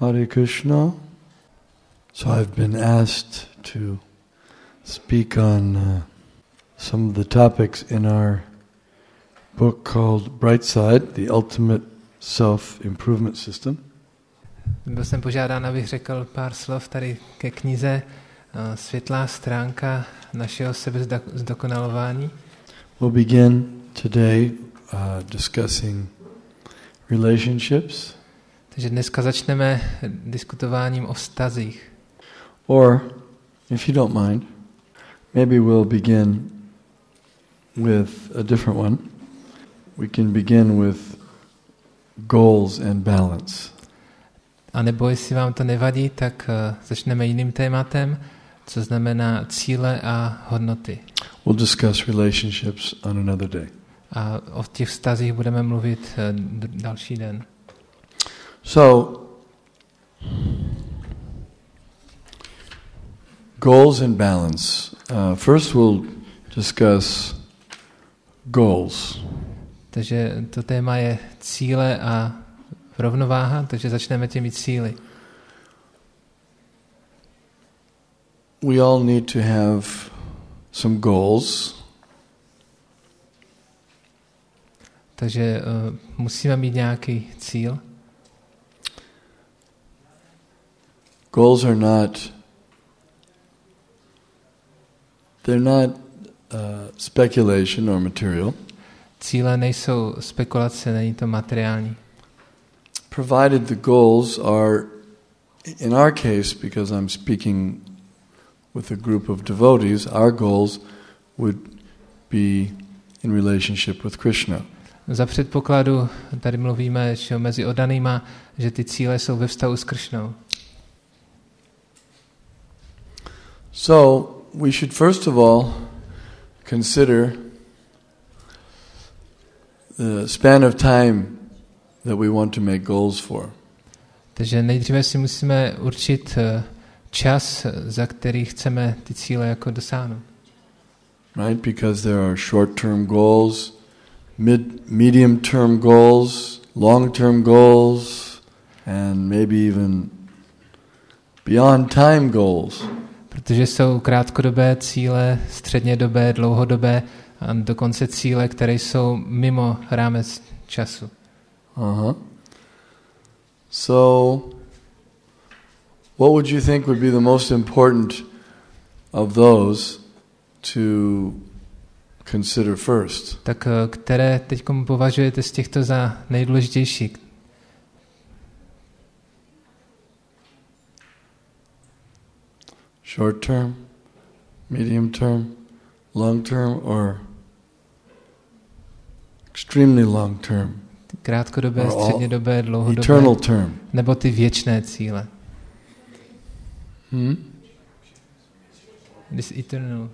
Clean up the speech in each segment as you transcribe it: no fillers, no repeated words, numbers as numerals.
Hare Krishna. So I've been asked to speak on some of the topics in our book called Bright Side, the Ultimate Self-Improvement System. Byl jsem požádán, abych řekl pár slov tady ke knize Světlá stránka našeho sebezdokonalování. We'll begin today discussing relationships. Takže dneska začneme diskutováním o vztazích. Or, if you don't mind, maybe we'll begin with a different one. We can begin with goals and balance. A nebo jestli vám to nevadí, tak začneme jiným tématem, co znamená cíle a hodnoty. We'll discuss relationships on another day. A o těch vztazích budeme mluvit další den. So, goals and balance. First we'll discuss goals. Takže to téma je cíle a rovnováha, takže začneme těmi cíli. We all need to have some goals. Takže musíme mít nějaký cíl. Goals are not, they're not speculation or material. Cíle nejsou spekulace, není to materiální. Provided the goals are, in our case, because I'm speaking with a group of devotees, our goals would be in relationship with Krishna. Za předpokladu, tady mluvíme že mezi oddanýma, že ty cíle jsou ve vztahu s Krishnou. So, we should first of all consider the span of time that we want to make goals for. Takže nejdříve si musíme určit čas, za který chceme ty cíle jako dosáhnout. Right? Because there are short-term goals, medium-term goals, long-term goals, and maybe even beyond time goals. Protože jsou krátkodobé cíle, střednědobé, dlouhodobé a dokonce cíle, které jsou mimo rámec času. So, what would you think would be the most important of those to consider first? Tak které teď považujete z těchto za nejdůležitější? Short term, medium term, long term, or extremely long term? Krátkodobé, střednědobé, dlouhodobé. Eternal term. Nebo ty věčné cíle. This eternal.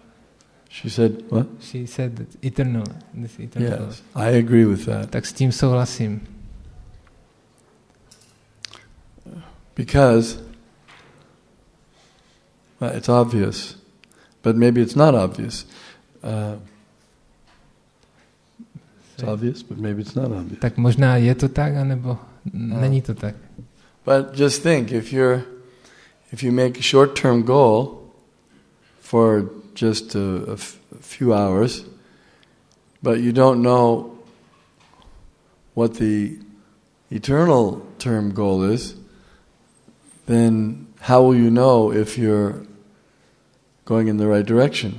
She said what? She said eternal. This eternal. Yes, I agree with that. Tak s tím souhlasím. Because well, it's obvious, but maybe it's not obvious. It's obvious, but maybe it's not obvious. Tak možná je to tak, anebo není to tak. But just think, if you make a short-term goal for just a few hours, but you don't know what the eternal term goal is, then how will you know if you're going in the right direction?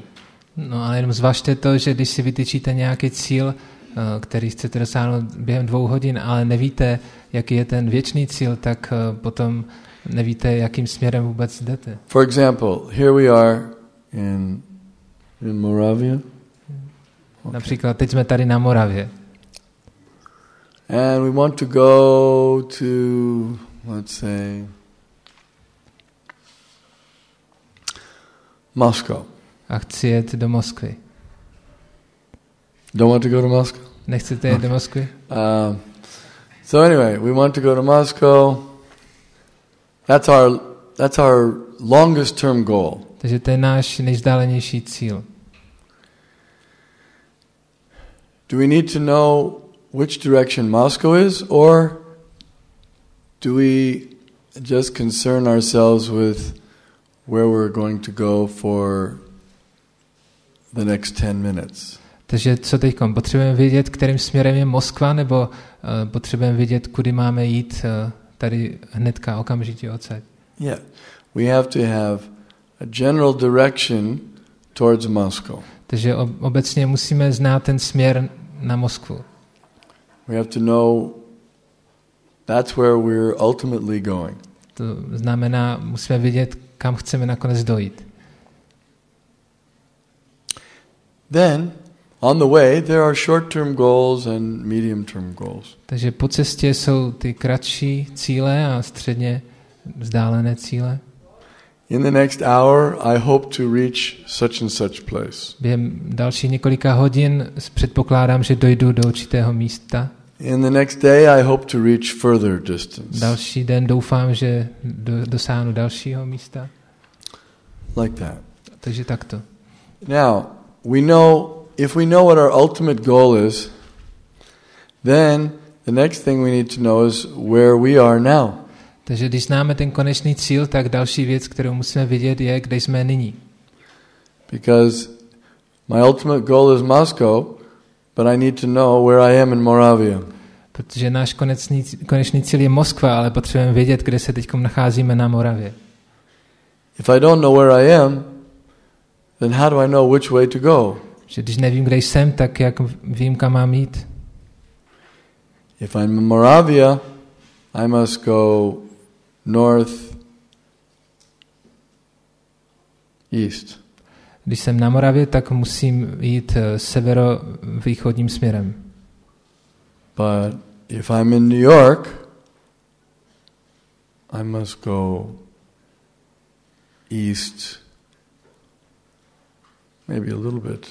No ale jenom zvažte to, že když si vytyčíte nějaký cíl, který chcete dosáhnout během 2 hodin, ale nevíte, jaký je ten věčný cíl, tak potom nevíte, jakým směrem vůbec jdete. For example, here we are in Moravia. Okay. Například teď jsme tady na Moravě. And we want to go to, let's say, Moscow. A chci jet do Moskvy. Don't want to go to Moscow? Nechcete jet do Moskvy? So anyway, we want to go to Moscow. That's our longest term goal. Takže to je náš nejvzdálenější cíl. Do we need to know which direction Moscow is, or do we just concern ourselves with where we're going to go for the next 10 minutes. Takže co teďkom? Potřebujeme vědět, kterým směrem je Moskva, nebo potřebujeme vědět, kudy máme jít tady hnedka, okamžitě odsaď? Yeah, we have to have a general direction towards Moscow. Takže obecně musíme znát ten směr na Moskvu. We have to know that's where we're ultimately going. To znamená, musíme vědět, kam chceme nakonec dojít. Then, on the way, there are short-term goals and medium-term goals. Takže po cestě jsou ty kratší cíle a středně vzdálené cíle. In the next hour, I hope to reach such and such place. Během dalších několika hodin předpokládám, že dojdu do určitého místa. In the next day, I hope to reach further distance. Další den doufám, že dosáhnu dalšího místa. Like that. Takže takto. Now, if we know what our ultimate goal is, then the next thing we need to know is where we are now. Takže když známe ten konečný cíl, tak další věc, kterou musíme vidět, je, kde jsme nyní. Because my ultimate goal is Moscow, but I need to know where I am in Moravia. Protože náš konečný cíl je Moskva, ale potřebujeme vědět, kde se teď nacházíme na Moravě. If I don't know where I am, then how do I know which way to go? Že když nevím, kde jsem, tak jak vím, kam mám jít? If I'm in Moravia, I must go north, east. Když jsem na Moravě, tak musím jít severovýchodním směrem. But if I'm in New York, I must go east, maybe a little bit.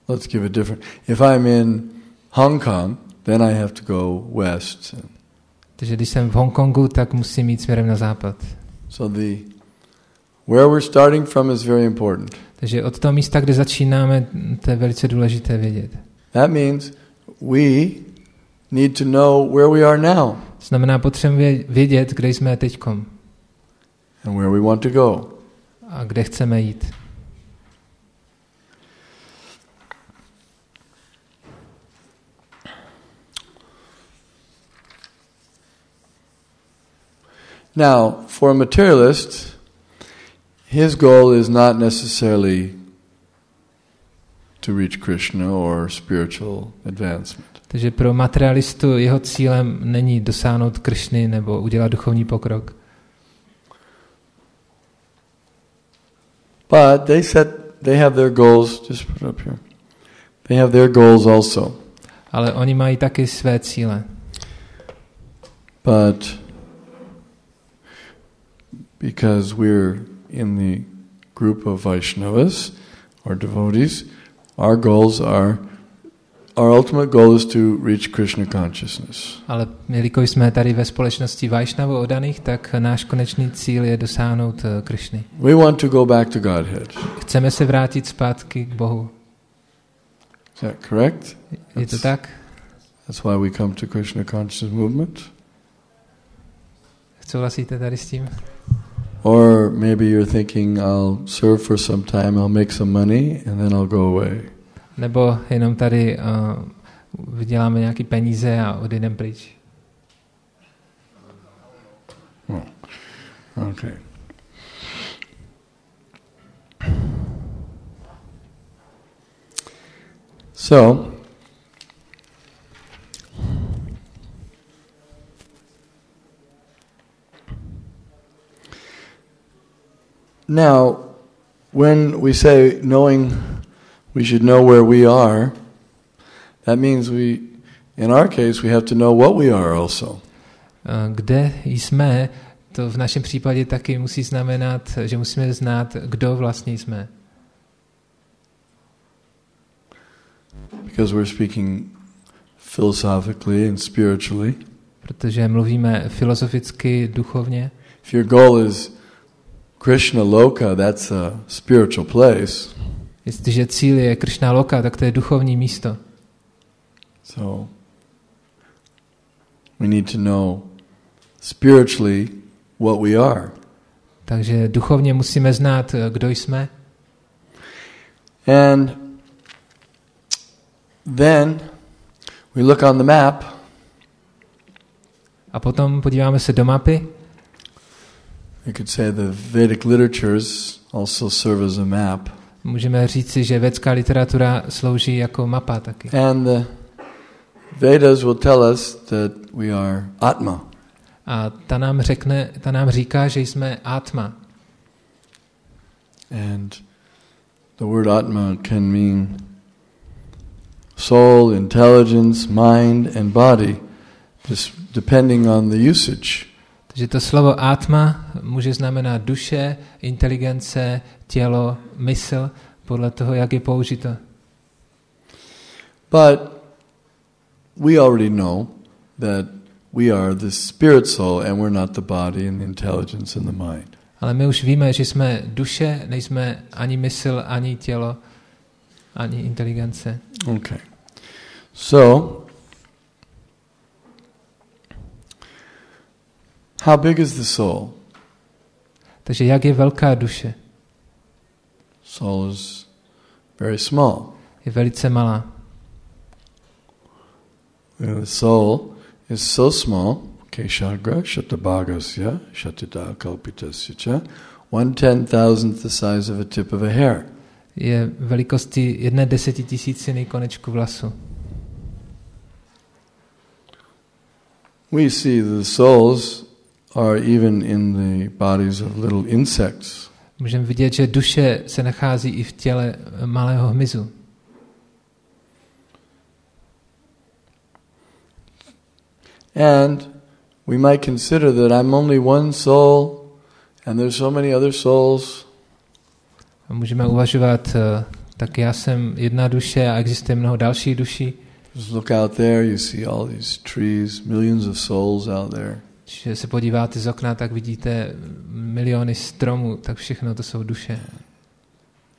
Let's give it different. If I'm in Hong Kong, then I have to go west. Takže když jsem v Hongkongu, tak musím jít směrem na západ. So where we're starting from is very important. Takže od toho místa, kde začínáme, to je velice důležité vědět. That means we need to know where we are now. Znamená, potřebujeme vědět, kde jsme teďkom. And where we want to go. A kde chceme jít. Now, for a materialist, his goal is not necessarily to reach Krishna or spiritual advancement. Takže pro materialistu jeho cílem není dosáhnout Krishny nebo udělat duchovní pokrok. But they have their goals, just put it up here. They have their goals also. Ale oni mají taky své cíle. But because we're in the group of Vaishnavas or devotees, our ultimate goal is to reach Krishna consciousness. Ale jelikož jsme tady ve společnosti Vaishnavů oddaných, tak náš konečný cíl je dosáhnout Krishny. We want to go back to Godhead. Chceme se vrátit zpátky k Bohu. Is that correct? Je to tak? That's why we come to Krishna consciousness movement. Souhlasíte tady s tím? Or maybe you're thinking, I'll serve for some time, I'll make some money, and then I'll go away. Nebo jenom tady vyděláme nějaký peníze a odejdeme pryč. Oh. Okay. So, now, when we say we should know where we are, that means in our case, we have to know what we are also. Kde jsme, to v našem případě taky musí znamenat, že musíme znát, kdo vlastně jsme. Because we're speaking philosophically and spiritually. Protože mluvíme filozoficky, duchovně. If your goal is Krishna Loka, that's a spiritual place. Jestliže cíl je Krishna Loka, tak to je duchovní místo. So we need to know spiritually what we are. Takže duchovně musíme znát, kdo jsme. And then we look on the map. A potom podíváme se do mapy. You could say the Vedic literatures also serve as a map. Můžeme říci, že védská literatura slouží jako mapa taky. And the Vedas will tell us that we are Atma. A ta nám říká, že jsme Atma. And the word Atma can mean soul, intelligence, mind and body, just depending on the usage. Takže to slovo Atma může znamenat duše, inteligence, tělo, mysl, podle toho, jak je použito. But we already know that we are the spirit soul and we're not the body and the intelligence and the mind. Ale my už víme, že jsme duše, nejsme ani mysl, ani tělo, ani inteligence. Okay. So, how big is the soul? Takže jak je velká duše? Soul is very small. Je velice malá. The soul is so small, Keshagra, Shatabhagasya, Shatita Kalpitasya cha, 1/10,000th the size of a tip of a hair. Je velikosti 1/10,000 konečku vlasu. We see the souls are even in the bodies of little insects. Můžeme vidět, že duše se nachází i v těle malého hmyzu. And we might consider that I'm only one soul and there's so many other souls. A můžeme uvažovat, tak já jsem jedna duše a existuje mnoho dalších duší. Just look out there, you see all these trees, millions of souls out there. Když se podíváte z okna, tak vidíte miliony stromů, tak všechno to jsou duše.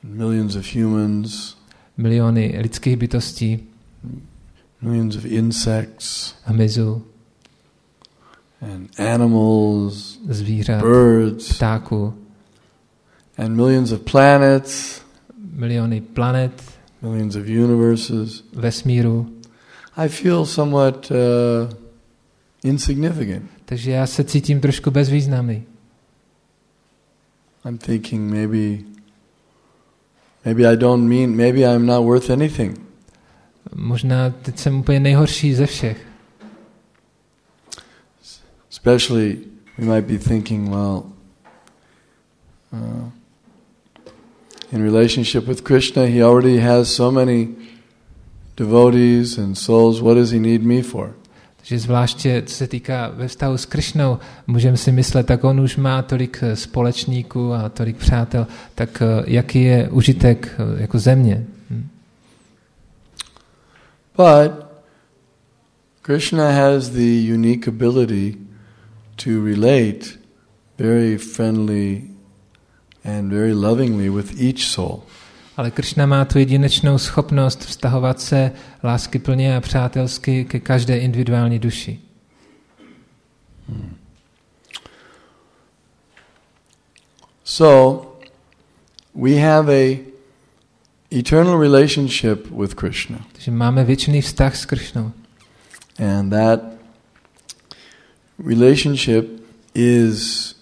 Millions of humans. Miliony lidských bytostí. Millions of insects. Hmyzu. And animals. Zvířat. Birds. Ptáků. And millions of planets. Miliony planet. Millions of universes. Vesmíru. I feel somewhat insignificant. Takže já se cítím trošku bezvýznamný. I'm thinking maybe I'm not worth anything. Možná teď jsem úplně nejhorší ze všech. Especially we might be thinking, in relationship with Krishna, he already has so many devotees and souls. What does he need me for? Takže zvláště, co se týká ve vztahu s Krishnou, můžeme si myslet, tak on už má tolik společníků a tolik přátel, tak jaký je užitek jako země? But Krishna has the unique ability to relate very friendly and very lovingly with each soul. Ale Krishna má tu jedinečnou schopnost vztahovat se láskyplně a přátelsky ke každé individuální duši. So, we have a eternal relationship with Krishna. Takže máme věčný vztah s Krishnou. And that relationship is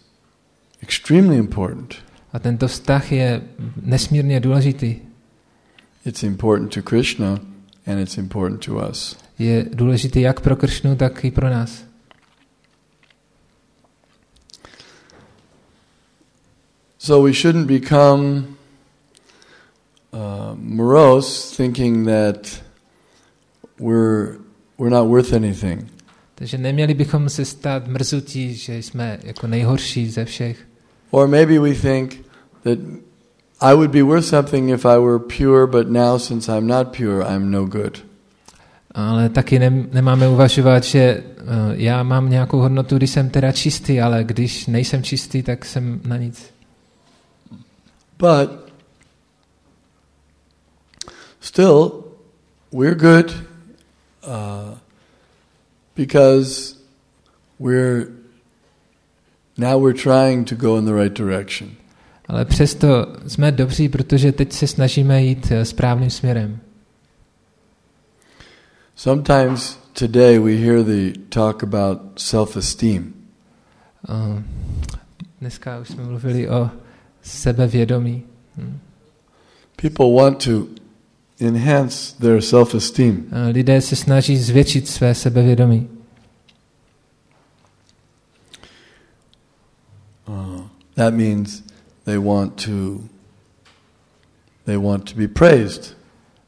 extremely important. A tento vztah je nesmírně důležitý. It's important to Krishna and it's important to us. Je důležitý jak pro Krishnu, tak i pro nás. So we shouldn't become morose thinking that we're not worth anything. Takže neměli bychom se stát mrzutí, že jsme jako nejhorší ze všech. Or maybe we think that I would be worth something if I were pure, but now since I'm not pure, I'm no good. Ale taky nemáme uvažovat, že já mám nějakou hodnotu, když jsem teda čistý, ale když nejsem čistý, tak jsem na nic. But still, we're good because we're now we're trying to go in the right direction. Ale přesto jsme dobří, protože teď se snažíme jít správným směrem. Sometimes today we hear the talk about self-esteem. Dneska už jsme mluvili o sebevědomí. People want to enhance their self-esteem. Lidé se snaží zvětšit své sebevědomí. That means they want to be praised.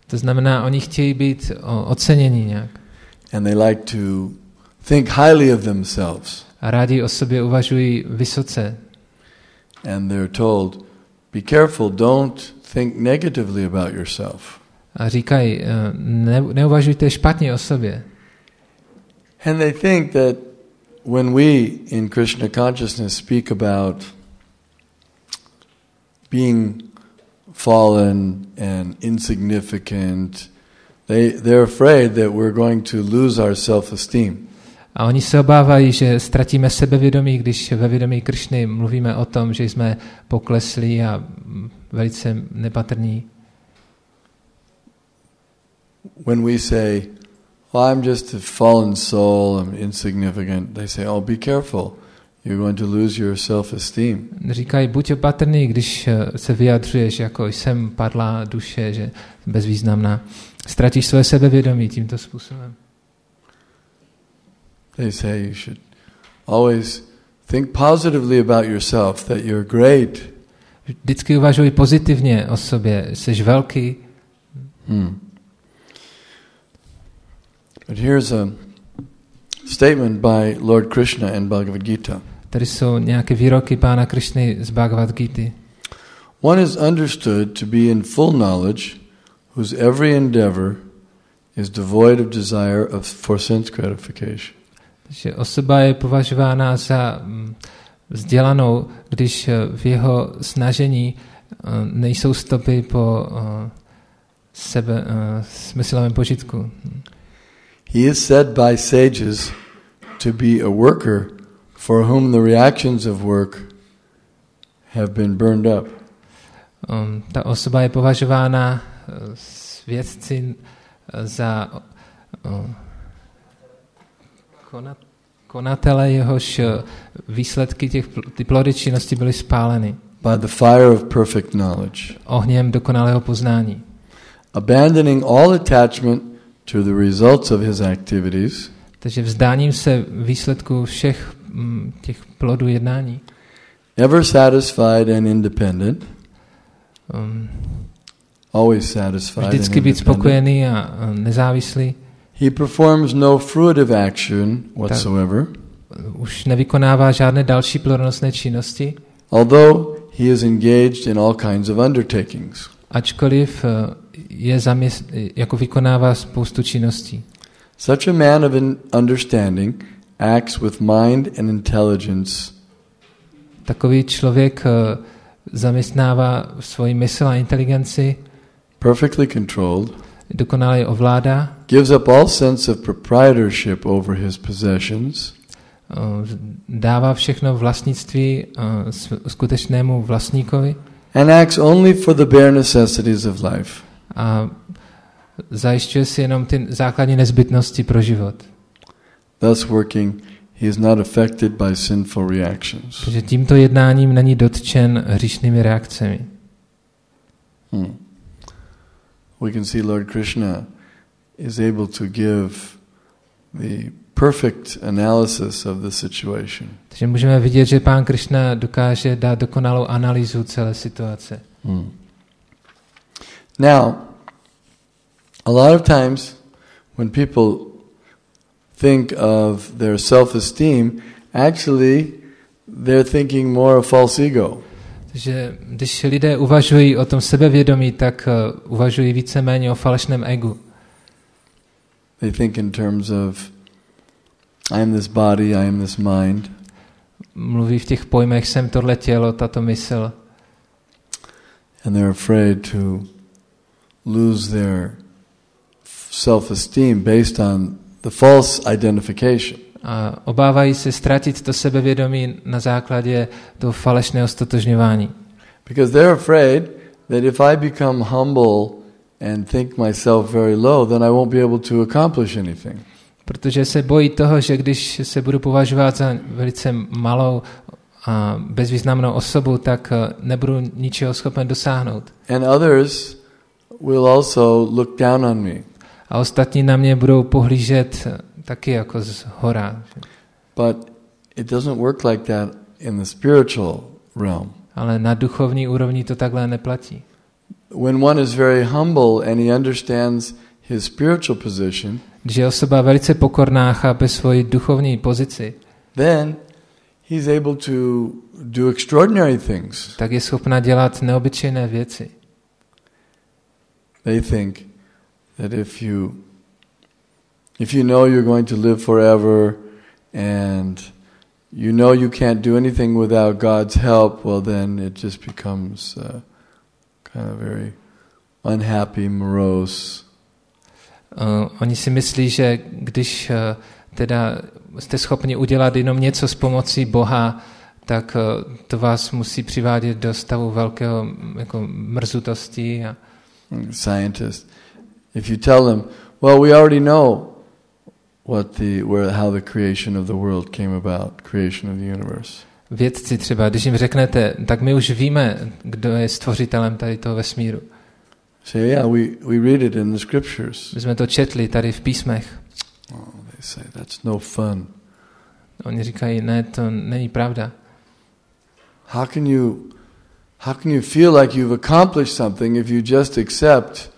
To znamená, oni chtějí být oceněni nějak. And they like to think highly of themselves. A rádi o sobě uvažují vysoce. And they're told, be careful, don't think negatively about yourself. A říkají, neuvažujte špatně o sobě. And they think that when we in Krishna consciousness speak about being fallen and insignificant, they're afraid that we're going to lose our self-esteem. A oni se obávají, že ztratíme sebevědomí, když ve vědomí Krishny mluvíme o tom, že jsme pokleslí a velice nepatrní. When we say, well, I'm just a fallen soul, I'm insignificant, they say, oh, be careful, you're going to lose your self-esteem. Říkají, buď opatrný, když se vyjadřuješ, jako jsem padlá duše, že bezvýznamná. Ztratíš své sebevědomí tímto způsobem. They say you should always think positively about yourself, that you're great. Vždycky uvažuj pozitivně o sobě, jsi velký. But here's a statement by Lord Krishna in Bhagavad Gita. Tady jsou nějaké výroky Pána Krishny z Bhagavad Gity. One is understood to be in full knowledge, whose every endeavor is devoid of desire for sense gratification. Takže osoba je považována za vzdělanou, když v jeho snažení nejsou stopy po smyslovém požitku. He is said by sages to be a worker for whom the reactions of work have been burned up. Ta osoba je považována vědci za konatele, jehož výsledky ty plody činnosti byly spáleny. By the fire of perfect knowledge. Ohněm dokonalého poznání. Abandoning all attachment to the results of his activities. Takže vzdáním se výsledku všech těch plodů jednání. Ever satisfied and independent. Always satisfied and independent. Vždycky být spokojený a nezávislý. He performs no fruitive action whatsoever. Už nevykonává žádné další plodonosné činnosti. Although he is engaged in all kinds of undertakings. Ačkoliv jako vykonává spoustu činností. Such a man of understanding acts with mind and intelligence. Takový člověk zaměstnává svoji mysl a inteligenci. Perfectly controlled. Dokonale ovládá. Gives up all sense of proprietorship over his possessions. Dává všechno vlastnictví skutečnému vlastníkovi. And acts only for the bare necessities of life. A zajišťuje si jenom ty základní nezbytnosti pro život. Thus working, he is not affected by sinful reactions. Takže tímto jednáním není dotčen hříšnými reakcemi. We can see Lord Krishna is able to give the perfect analysis of the situation. Takže můžeme vidět, že Pán Krishna dokáže dát dokonalou analýzu celé situace. Now, a lot of times when people think of their self-esteem, actually they're thinking more of false ego. Takže když lidé uvažují o tom sebevědomí, tak uvažují víceméně o falešném egu. They think in terms of I am this body, I am this mind. Mluví v těch pojmech jsem tohle tělo, tato mysl. And they're afraid to lose their self-esteem based on the false identification. A obávají se ztratit to sebevědomí na základě toho falešného stotožňování. Because they're afraid that if I become humble and think myself very low, then I won't be able to accomplish anything. Protože se bojí toho, že když se budu považovat za velice malou a bezvýznamnou osobu, tak nebudu ničeho schopen dosáhnout. And others will also look down on me. A ostatní na mě budou pohlížet taky jako z hora. But it doesn't work like that in the spiritual realm. Ale na duchovní úrovni to takhle neplatí. When one is very humble and he understands his spiritual position, Když je osoba velice pokorná, chápe svoji duchovní pozici, then he's able to do extraordinary things. tak je schopna dělat neobyčejné věci. They think that if you know you're going to live forever and you know you can't do anything without God's help, well then it just becomes kind of very unhappy, morose. Oni si myslí, že když teda jste schopni udělat jenom něco s pomocí Boha, tak to vás musí přivádět do stavu velkého jako mrzutosti. Scientist, if you tell them, well, we already know how the creation of the world came about, creation of the universe. Vědci třeba, když jim řeknete, tak my už víme, kdo je stvořitelem tady toho vesmíru. Say, yeah, we read it in the scriptures. My jsme to četli tady v písmech. Oh, they say that's no fun. Oni říkají, ne, to není pravda. How can you feel like you've accomplished something if you just accept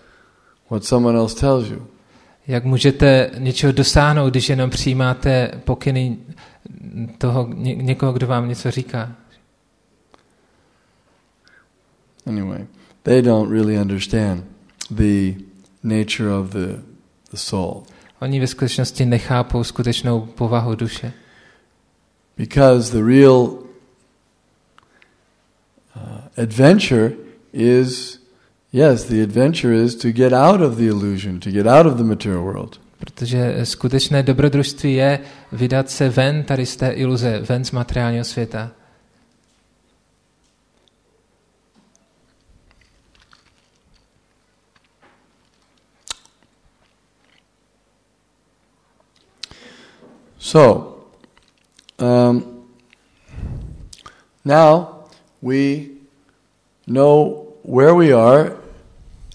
what someone else tells you? Jak můžete něčeho dosáhnout, když jenom přijímáte pokyny toho někoho, kdo vám něco říká? Anyway, they don't really understand the nature of the soul. Oni ve skutečnosti nechápou skutečnou povahu duše. Because the real adventure is, yes, the adventure is to get out of the illusion, to get out of the material world. Protože skutečné dobrodružství je vydat se ven tady z té iluze, ven z materiálního světa. So, now we know where we are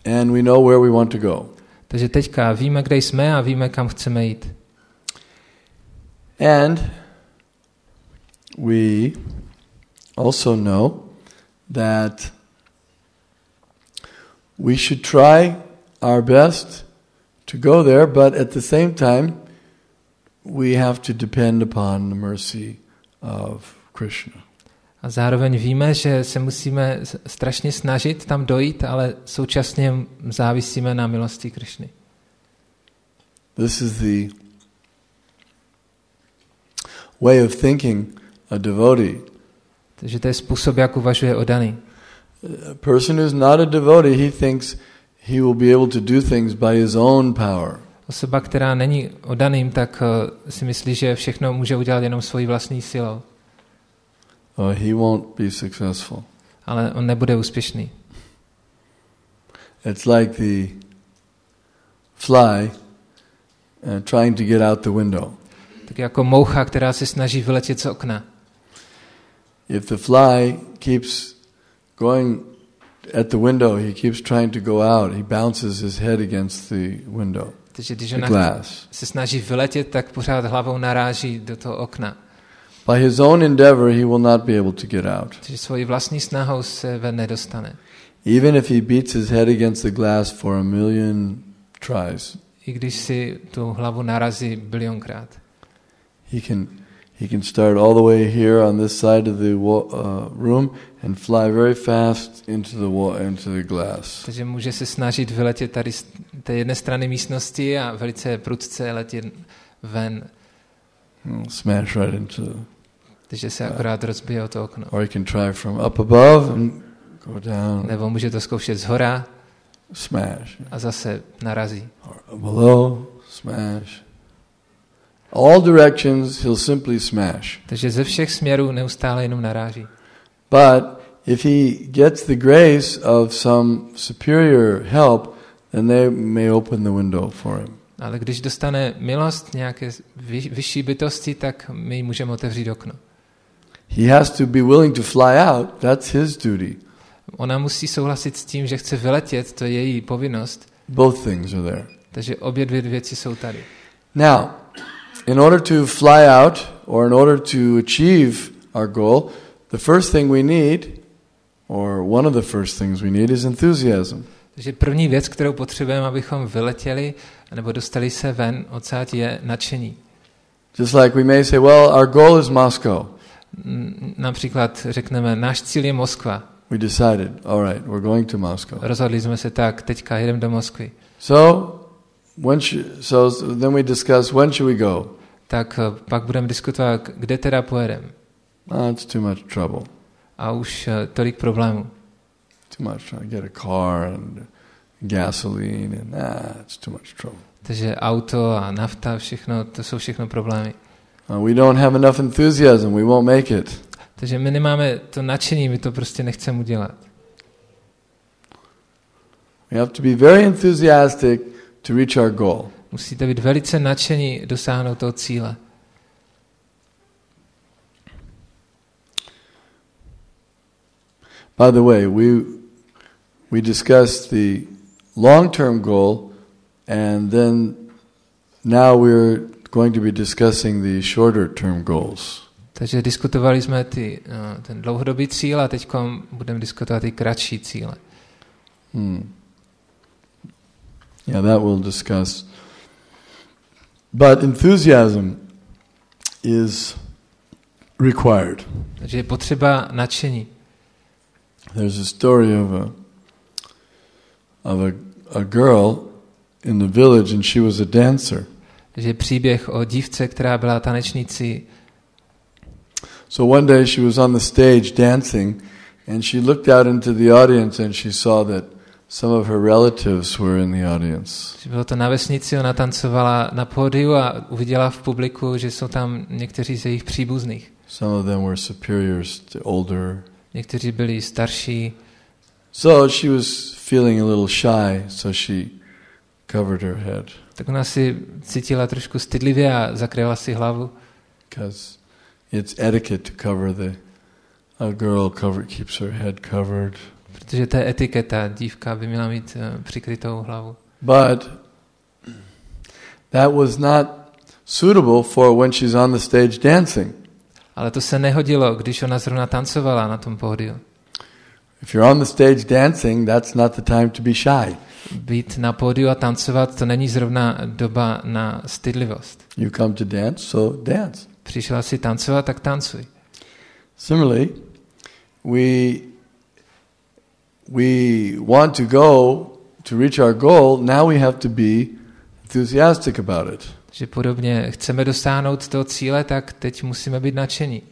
and we know where we want to go. Takže teďka víme, kde jsme a víme, kam chceme jít. And we also know that we should try our best to go there, but at the same time we have to depend upon the mercy of Krishna. A zároveň víme, že se musíme strašně snažit tam dojít, ale současně závisíme na milosti Krishny. This is the way of thinking a devotee. Takže to je způsob, jak uvažuje oddaný. A person who's not a devotee, he thinks he will be able to do things by his own power. Osoba, která není oddaným, tak si myslí, že všechno může udělat jenom svojí vlastní silou. He won't be successful. Ale on nebude úspěšný. It's like the fly trying to get out the window. Tak jako moucha, která se snaží vyletět z okna. If the fly keeps going at the window, he keeps trying to go out. He bounces his head against the window. Takže když ona se snaží vyletět, tak pořád hlavou naráží do toho okna. By his own endeavor, he will not be able to get out. Takže svojí vlastní snahou se ven nedostane. Even if he beats his head against the glass for 1,000,000 tries. I když si tu hlavu narazí bilionkrát. He can start all the way here on this side of the room and fly very fast into the glass. Takže může se snažit vyletět tady z té jedné strany místnosti a velice prudce letět ven. Smash right into. Takže se akorát rozbije o to okno. Or he can try from up above and go down. Nebo může to zkoušet zhora. Smash. A zase narazí. Or below, smash. All directions he'll simply smash. Takže ze všech směrů neustále jenom naráží. But if he gets the grace of some superior help, then they may open the window for him. Ale když dostane milost nějaké vyšší bytosti, tak my můžeme otevřít okno. He has to be willing to fly out. That's his duty. Ona musí souhlasit s tím, že chce vyletět, to je její povinnost. Both things are there. Takže obě dvě věci jsou tady. Now, in order to fly out, or in order to achieve our goal, the first thing we need, or one of the first things we need, is enthusiasm. Takže první věc, kterou potřebujeme, abychom vyletěli, nebo dostali se ven odsud, je nadšení. Just like we may say, well, our goal is Moscow. Například řekneme, náš cíl je Moskva. We decided, all right, we're going to Moscow. Rozhodli jsme se tak, teďka jedeme do Moskvy. So then we discuss, when should we go? Tak pak budeme diskutovat, kde teda pojedeme. It's too much trouble. A už tolik problémů. Too much trying to get a car and gasoline and it's too much trouble. Takže auto a nafta, všechno, to jsou všechno problémy. We don't have enough enthusiasm, we won't make it. Takže my nemáme to nadšení, my to prostě nechceme udělat. We have to be very enthusiastic to reach our goal. Musíte být velice nadšení dosáhnout toho cíle. By the way, we discussed the long-term goal, and then now we're going to be discussing the shorter-term goals. Takže diskutovali jsme ten dlouhodobý cíl a teď budeme diskutovat ty kratší cíle. Yeah, that we'll discuss. But enthusiasm is required. Takže je potřeba nadšení. There's a story of a girl in the village, and she was a dancer. Takže je příběh o dívce, která byla tanečnicí. So one day she was on the stage dancing, and she looked out into the audience and she saw that some of her relatives were in the audience. Bylo to na vesnici, ona tancovala na pódiu a uviděla v publiku, že jsou tam někteří z jejich příbuzných. Some of them were superiors, older. Někteří byli starší. So she was feeling a little shy, so she covered her head. Tak ona si cítila trošku stydlivě a zakryla si hlavu. Because it's etiquette to cover a girl keeps her head covered. Protože to je etiketa, dívka by měla mít přikrytou hlavu. But that was not suitable for when she's on the stage dancing. Ale to se nehodilo, když ona zrovna tancovala na tom pódiu. If you're on the stage dancing, that's not the time to be shy. Být na pódiu a tancovat, to není zrovna doba na stydlivost. You come to dance, so dance. Přišla si tancovat, tak tancuj. Similarly, we want to go to reach our goal, now we have to be enthusiastic about it. Že podobně chceme dosáhnout toho cíle, tak teď musíme být nadšení.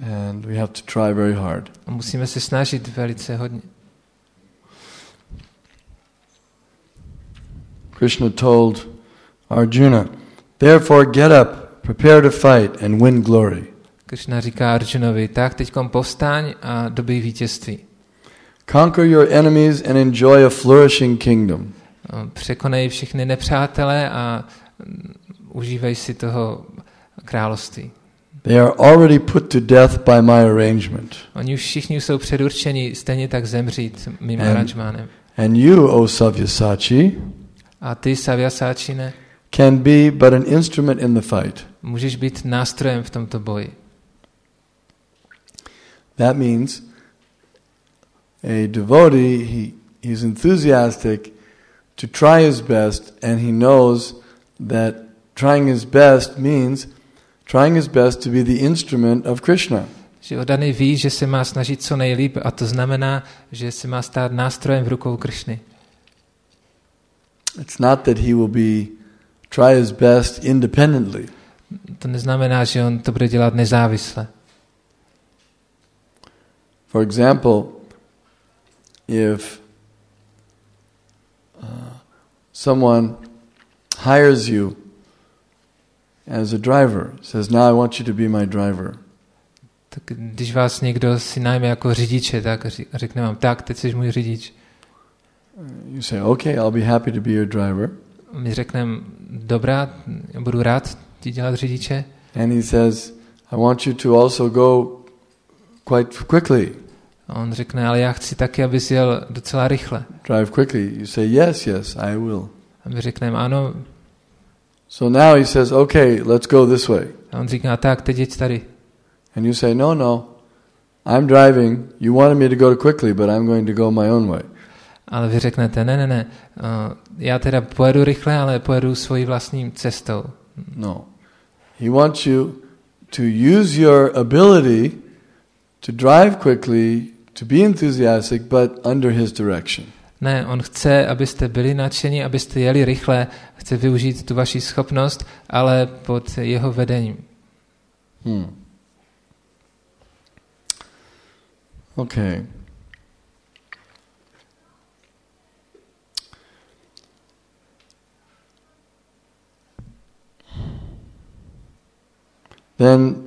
And we have to try very hard. A musíme se snažit velice hodně. Krishna told Arjuna, therefore get up, prepare to fight and win glory. Krishna říká Arjunovi, tak teďkom povstaň a dobij vítězství. Conquer your enemies and enjoy a flourishing kingdom. Překonej všechny nepřátele a užívej si toho království. They are already put to death by my arrangement. Oni už všichni jsou předurčeni stejně tak zemřít mým aranžmánem. And you, O Savyasachi, a ty, Savyasáčine, can be but an instrument in the fight. Můžeš být nástrojem v tomto boji. That means a devotee, he's enthusiastic to try his best, and he knows that trying his best means trying his best to be the instrument of Krishna. Že oddaný ví, že se má snažit co nejlíp, a to znamená, že se má stát nástrojem v rukou Krishny. It's not that he will try his best independently. To neznamená, že on to bude dělat nezávisle. For example, if someone hires you as a driver. Says, now I want you to be my driver. Tak když vás někdo si najme jako řidiče, tak řekne vám, tak, teď jsi můj řidič. You say, okay, I'll be happy to be your driver. My řekneme, dobrá, budu rád ti dělat řidiče. And he says, I want you to also go quite quickly. A on řekne, ale já chci taky, abys jel docela rychle. Drive quickly. You say, yes, I will. A my řekneme, ano. So now he says, okay, let's go this way. A on říká, tak, teď jeď tady. And you say, no, I'm driving. You wanted me to go quickly, but I'm going to go my own way. Ale vy řeknete, ne, já teda pojedu rychle, ale pojedu svojí vlastní cestou. No. He wants you to use your ability to drive quickly, to be enthusiastic, but under his direction. Ne, on chce, abyste byli nadšení, abyste jeli rychle, chce využít tu vaši schopnost, ale pod jeho vedením. Okay. Then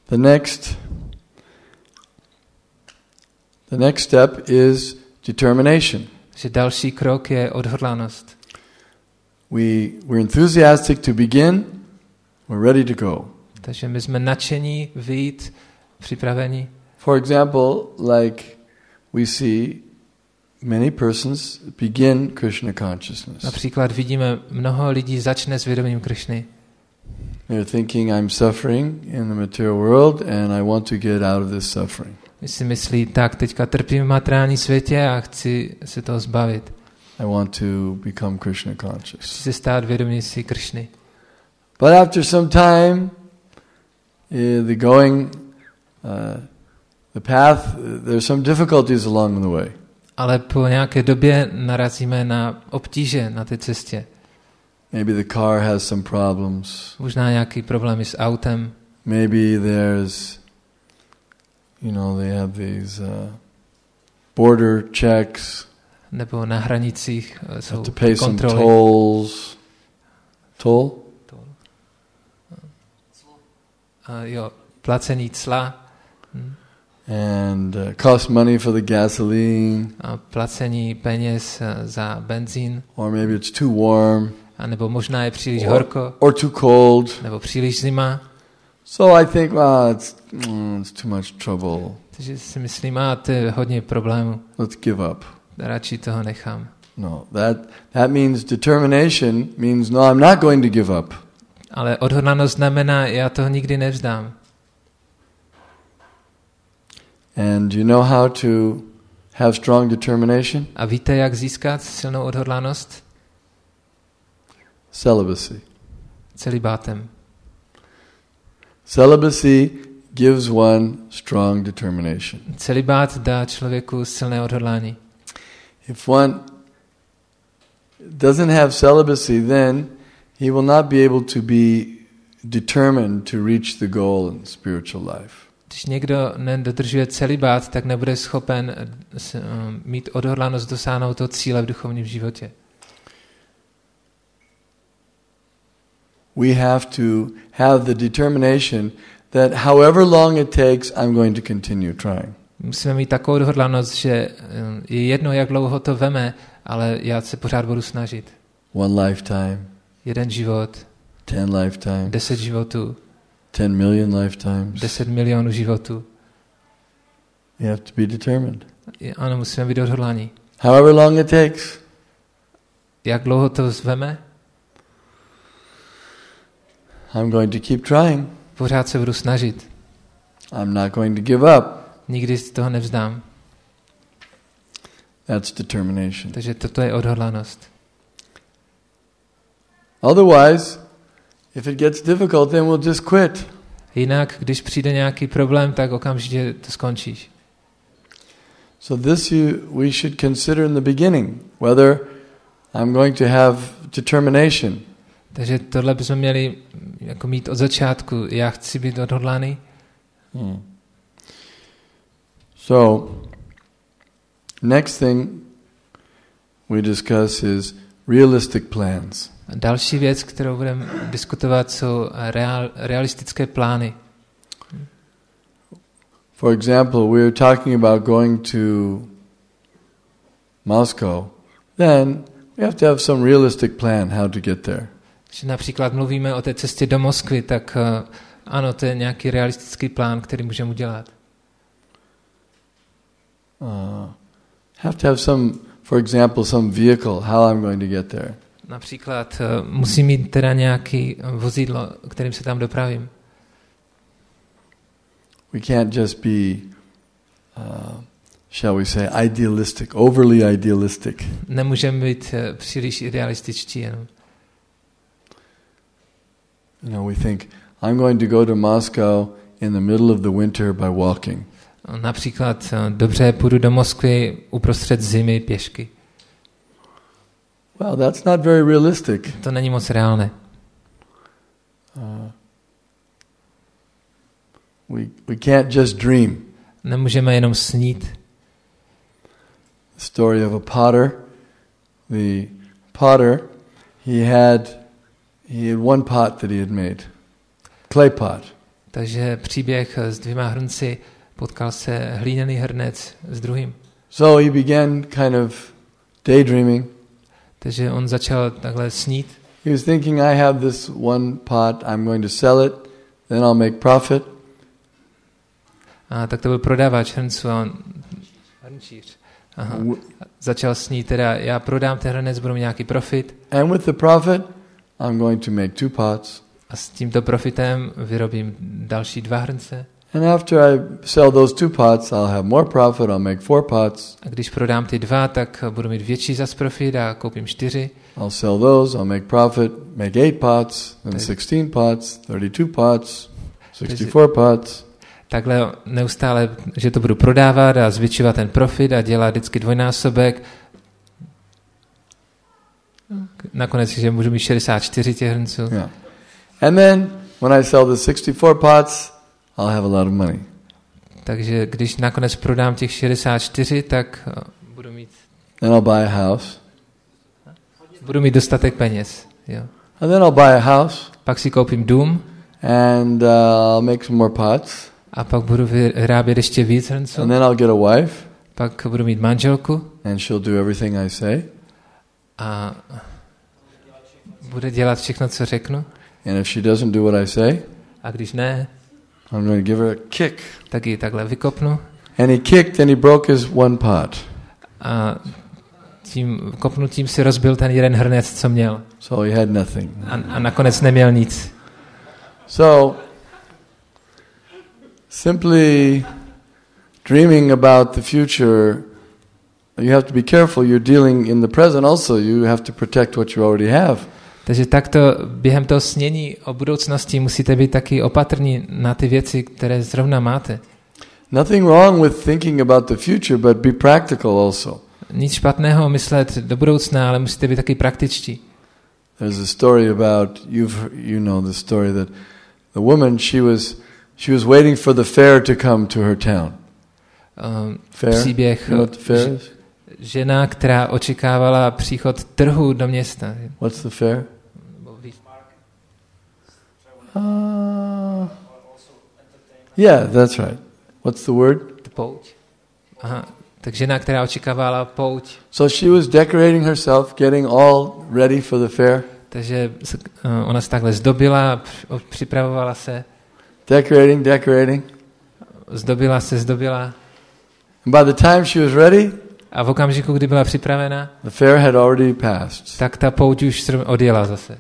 the next step is determination. Že další krok je odhodlanost. We're enthusiastic to begin, we're ready to go. Takže my jsme nadšení vyjít, připraveni. For example, like we see many persons begin Krishna consciousness. Například vidíme, mnoho lidí začne s vědomím Krishny. They're thinking, I'm suffering in the material world and I want to get out of this suffering. My si myslí, tak teďka trpím v materiální světě a chci se toho zbavit. I want to become Krishna conscious. Chci se stát vědomí si Krishny. But after some time, the path, there's some difficulties along the way. Ale po nějaké době narazíme na obtíže na té cestě. Maybe the car has some problems. Možná nějaký problémy s autem. Maybe there's, they have these border checks. Nebo na hranicích jsou have to pay kontroly. Some tolls. Toll? Placení cla. And cost money for the gasoline. A placení peněz za benzín. Or maybe it's too warm. A nebo možná je příliš horko. Or too cold. Nebo příliš zima. So I think, it's too much trouble. Takže si myslím, to je hodně problémů. Let's give up. Radši toho nechám. No, that means determination means no, I'm not going to give up. Ale odhodlanost znamená, já toho nikdy nevzdám. And you know how to have strong determination? A víte, jak získat silnou odhodlanost? Celibacy. Celibátem. Celibacy gives one strong determination. Celibát dá člověku silné odhodlání. If one doesn't have celibacy, then he will not be able to be determined to reach the goal in spiritual life. Když někdo nedodržuje celibát, tak nebude schopen mít odhodlanost dosáhnout toho cíle v duchovním životě. We have to have the determination that however long it takes, I'm going to continue trying. Musíme mít takovou odhodlanost, že je jedno, jak dlouho to veme, ale já se pořád budu snažit. One lifetime. Jeden život. 10 lifetimes. 10 životů. 10 million lifetimes. 10 milionů životů. You have to be determined. Ano, musíme být odhodlaní. However long it takes. Jak dlouho to zveme? I'm going to keep trying. Pořád se budu snažit. I'm not going to give up. Nikdy z toho nevzdám. That's determination. Takže toto je odhodlanost. Otherwise, if it gets difficult, then we'll just quit. Jinak, když přijde nějaký problém, tak okamžitě to skončíš. So this we should consider in the beginning, whether I'm going to have determination. Takže tohle bychom měli jako mít od začátku. Já chci být odhodlaný. So, next thing we discuss is realistic plans. Další věc, kterou budeme diskutovat, jsou realistické plány. For example, we were talking about going to Moscow. Then we have to have some realistic plan how to get there. Když například mluvíme o té cestě do Moskvy, tak ano, to je nějaký realistický plán, který můžeme udělat. Have to have some, for example, some vehicle, how I'm going to get there. Například musím mít teda nějaký vozidlo, kterým se tam dopravím. We can't just be, shall we say, idealistic, overly idealistic. Nemůžeme být příliš idealističtí jenom. You know, we think, I'm going to go to Moscow in the middle of the winter by walking. Například, dobře, půjdu do Moskvy uprostřed zimy pěšky. Well, that's not very realistic. To není moc reálné. We can't just dream. Nemůžeme jenom snít. The story of a potter. The potter, he had one pot that he had made. Clay pot. Takže příběh s 2 hrnci, potkal se hlíněný hrnec s druhým. So he began kind of daydreaming. Takže on začal takhle snít. He was thinking, I have this one pot, I'm going to sell it, then I'll make profit. A tak to byl prodavač hrnců a on hrnčíř. Aha. Začal snít teda, já prodám ten hrnec, budu mít nějaký profit. And with the profit, I'm going to make 2 pots. A s tímto profitem vyrobím další 2 hrnce. And after I sell those 2 pots, I'll have more profit, I'll make 4 pots. A když prodám ty 2, tak budu mít větší zas profit a koupím 4. I'll sell those, I'll make profit, make 8 pots, then 16 pots, 32 pots, 64 pots. Takhle neustále, že to budu prodávat a zvětšovat ten profit a dělat vždycky dvojnásobek. Nakonec, že můžu mít 64 těch hrnců. Yeah. And then, when I sell the 64 pots, I'll have a lot of money. Takže když nakonec prodám těch 64, tak budu mít... Then I'll buy a house. Budu mít dostatek peněz. Jo. And then I'll buy a house. Pak si koupím dům. And I'll make some more pots. A pak budu vyrábět ještě víc hrnců. And then I'll get a wife. Pak budu mít manželku. And she'll do everything I say. A bude dělat všechno, co řeknu. And if she doesn't do what I say, a když ne, I'm going to give her a kick. Tak ji takhle vykopnu. And he kicked and he broke his one pot. A tím kopnutím si rozbil ten jeden hrnec, co měl. So he had nothing. A nakonec neměl nic. So simply dreaming about the future, you have to be careful. You're dealing in the present also. You have to protect what you already have. Takže takto během toho snění o budoucnosti musíte být taky opatrní na ty věci, které zrovna máte. Nothing wrong with thinking about the future, but be practical also. Nic špatného myslet do budoucna, ale musíte být taky praktičtí. There's a story about you know the story that the woman she was waiting for the fair to come to her town. Fair? Příběh, you know what the fair is? Žena, která očekávala příchod trhu do města. What's the fair? Yeah, that's right. What's the word? Pouť. Aha, tak žena, která očekávala pouť. So she was decorating herself, getting all ready for the fair. Takže ona se takhle zdobila, připravovala se. Decorating. Zdobila se. And by the time she was ready, a v okamžiku, kdy byla připravena, the fair had already passed. Tak ta pouť už odjela zase.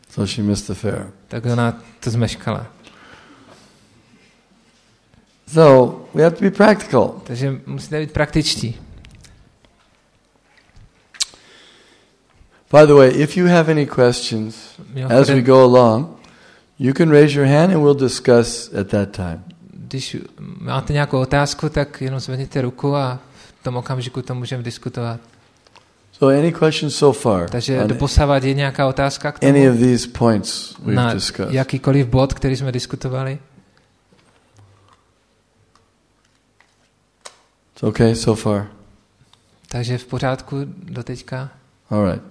So she missed the fair. Tak ona to zmeškala. So we have to be practical. Takže musíte být praktičtí. By the way, if you have any questions as we go along, you can raise your hand and we'll discuss at that time. Když máte nějakou otázku, tak jenom zvedněte ruku a v tom okamžiku to můžeme diskutovat. So any questions so far? Takže doposavat je nějaká otázka k tomu? Any of these points we've na discussed? Jakýkoliv bod, který jsme diskutovali? It's okay so far. Takže v pořádku do teďka? All right.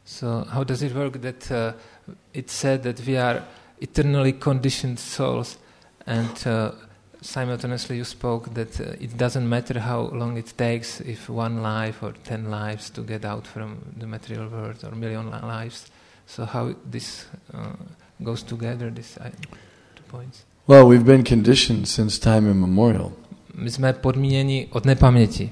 So how does it work that it said that we are eternally conditioned souls, and simultaneously you spoke that it doesn't matter how long it takes, if 1 life or 10 lives to get out from the material world, or 1,000,000 lives. So how this goes together, these 2 points? Well, we've been conditioned since time immemorial. My jsme podmíněni od nepaměti.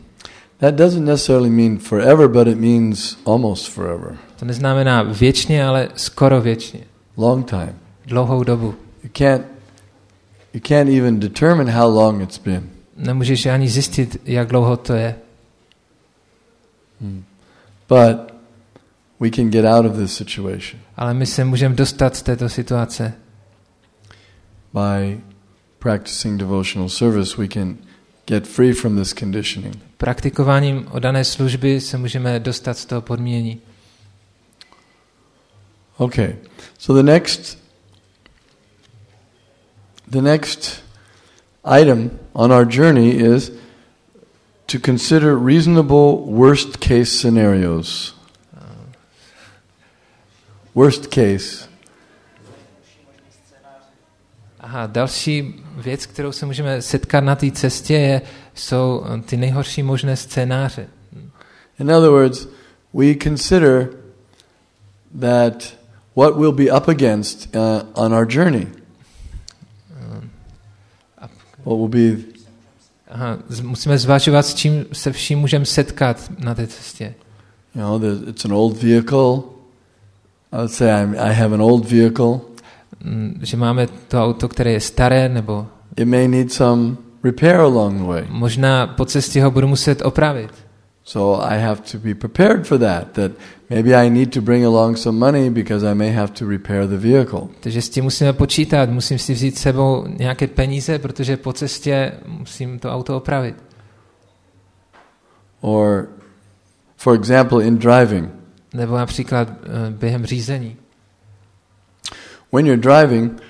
That doesn't necessarily mean forever, but it means almost forever. To neznamená věčně, ale skoro věčně. Long time. Dlouhou dobu. You can't even determine how long it's been. Nemůžeš ani zjistit, jak dlouho to je. But we can get out of this situation. Ale my se můžeme dostat z této situace. By practicing devotional service, we can get free from this conditioning. Praktikováním oddané služby se můžeme dostat z toho podmínění. Okay. So the next item on our journey is to consider reasonable worst case scenarios. Worst case. Aha, další věc, kterou se můžeme setkat na té cestě, jsou ty nejhorší možné scénáře. In other words, we consider that what we'll be up against on our journey. What will be? Aha, musíme zvažovat, s čím se vším můžeme setkat na té cestě. You know, it's an old vehicle. I would say I have an old vehicle. Že máme to auto, které je staré, nebo it may need some repair along the way. Možná po cestě ho budu muset opravit. So I have to be prepared for that maybe I need to bring along some money because I may have to repair the vehicle. Takže s tím musíme počítat, musím si vzít s sebou nějaké peníze, protože po cestě musím to auto opravit. Or for example in driving. Nebo například během řízení. When you're driving,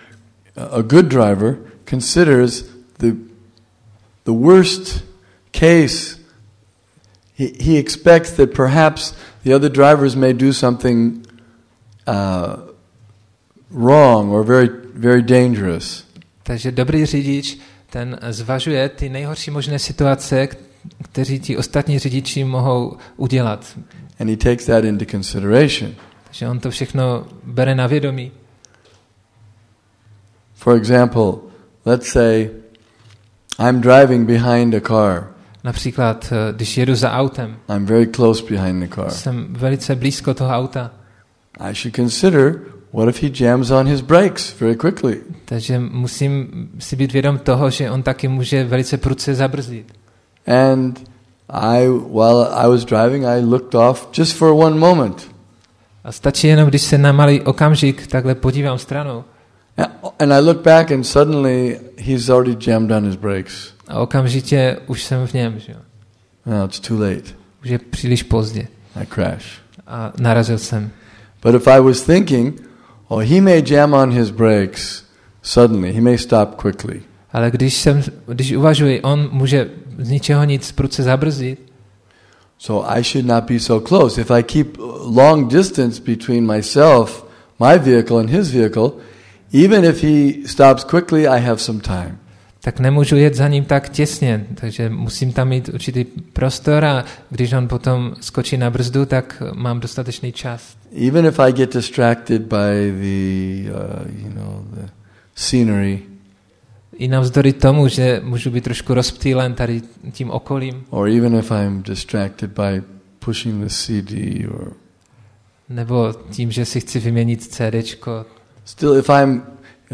a good driver considers the worst case. He expects that perhaps the other drivers may do something wrong or very, very dangerous. Takže dobrý řidič, ten zvažuje ty nejhorší možné situace, kteří ti ostatní řidiči mohou udělat. And he takes that into consideration. Takže on to všechno bere na vědomí. For example, let's say I'm driving behind a car. Například, když jedu za autem. I'm very close behind the car. Jsem velice blízko toho auta. I should consider what if he jams on his brakes very quickly. Takže musím si být vědom toho, že on taky může velice prudce zabrzdit. And while I was driving, I looked off just for one moment. A stačí jenom, když se na malý okamžik takhle podívám stranou. And I look back and suddenly he's already jammed on his brakes. A okamžitě už jsem v něm, že jo. No, it's too late. Už je příliš pozdě. I crash. A narazil jsem. But if I was thinking, he may jam on his brakes suddenly, he may stop quickly. Ale když uvažuji, on může z ničeho nic prudce zabrzdit. So I should not be so close. If I keep long distance between myself, my vehicle and his vehicle, even if he stops quickly, I have some time. Tak nemůžu jet za ním tak těsně, takže musím tam mít určitý prostor a když on potom skočí na brzdu, tak mám dostatečný čas. Even if I get distracted by the scenery. I navzdory tomu, že můžu být trošku rozptýlen tady tím okolím. Or even if I'm distracted by pushing the CD or nebo tím, že si chci vyměnit CDčko. Still, if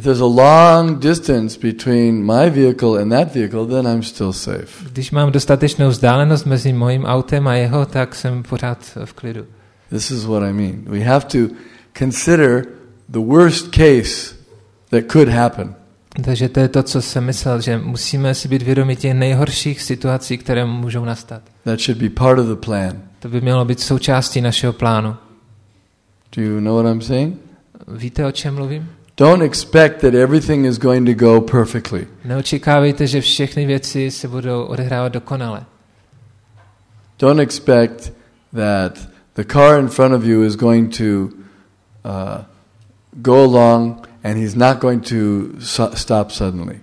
there's a long distance between my vehicle and that vehicle, then I'm still safe. Když mám dostatečnou vzdálenost mezi mojím autem a jeho, tak jsem pořád v klidu. This is what I mean. We have to consider the worst case that could happen. Takže to je to, co jsem myslel, že musíme si být vědomi těch nejhorších situací, které můžou nastat. That should be part of the plan. To by mělo být součástí našeho plánu. Do you know what I'm saying? Víte, o čem mluvím? Don't expect that everything is going to go perfectly. Neočekávejte, že všechny věci se budou odehrávat dokonale. Don't expect that the car in front of you is going to go along and he's not going to stop suddenly.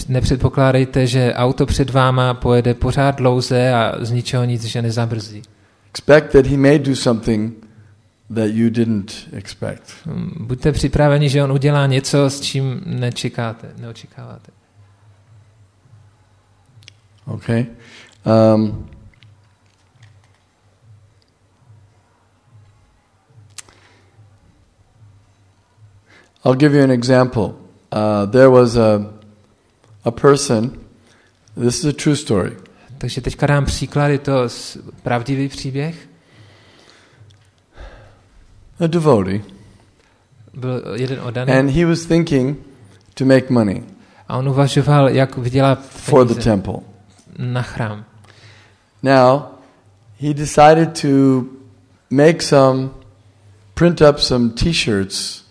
Nepředpokládejte, že auto před váma pojede pořád dlouze a z ničeho nic, že nezabrzdí. Expect that he may do something that you didn't expect. Buďte připraveni, že on udělá něco, s čím neočekáváte. Okay. I'll give you an example. There was a person, this is a true story. Takže teďka dám příklad, je to pravdivý příběh. A devotee. Byl jeden oddaný. And he was thinking to make money. A on uvažoval, jak vydělat for the temple. Na chrám. Now, he decided to print up some t-shirts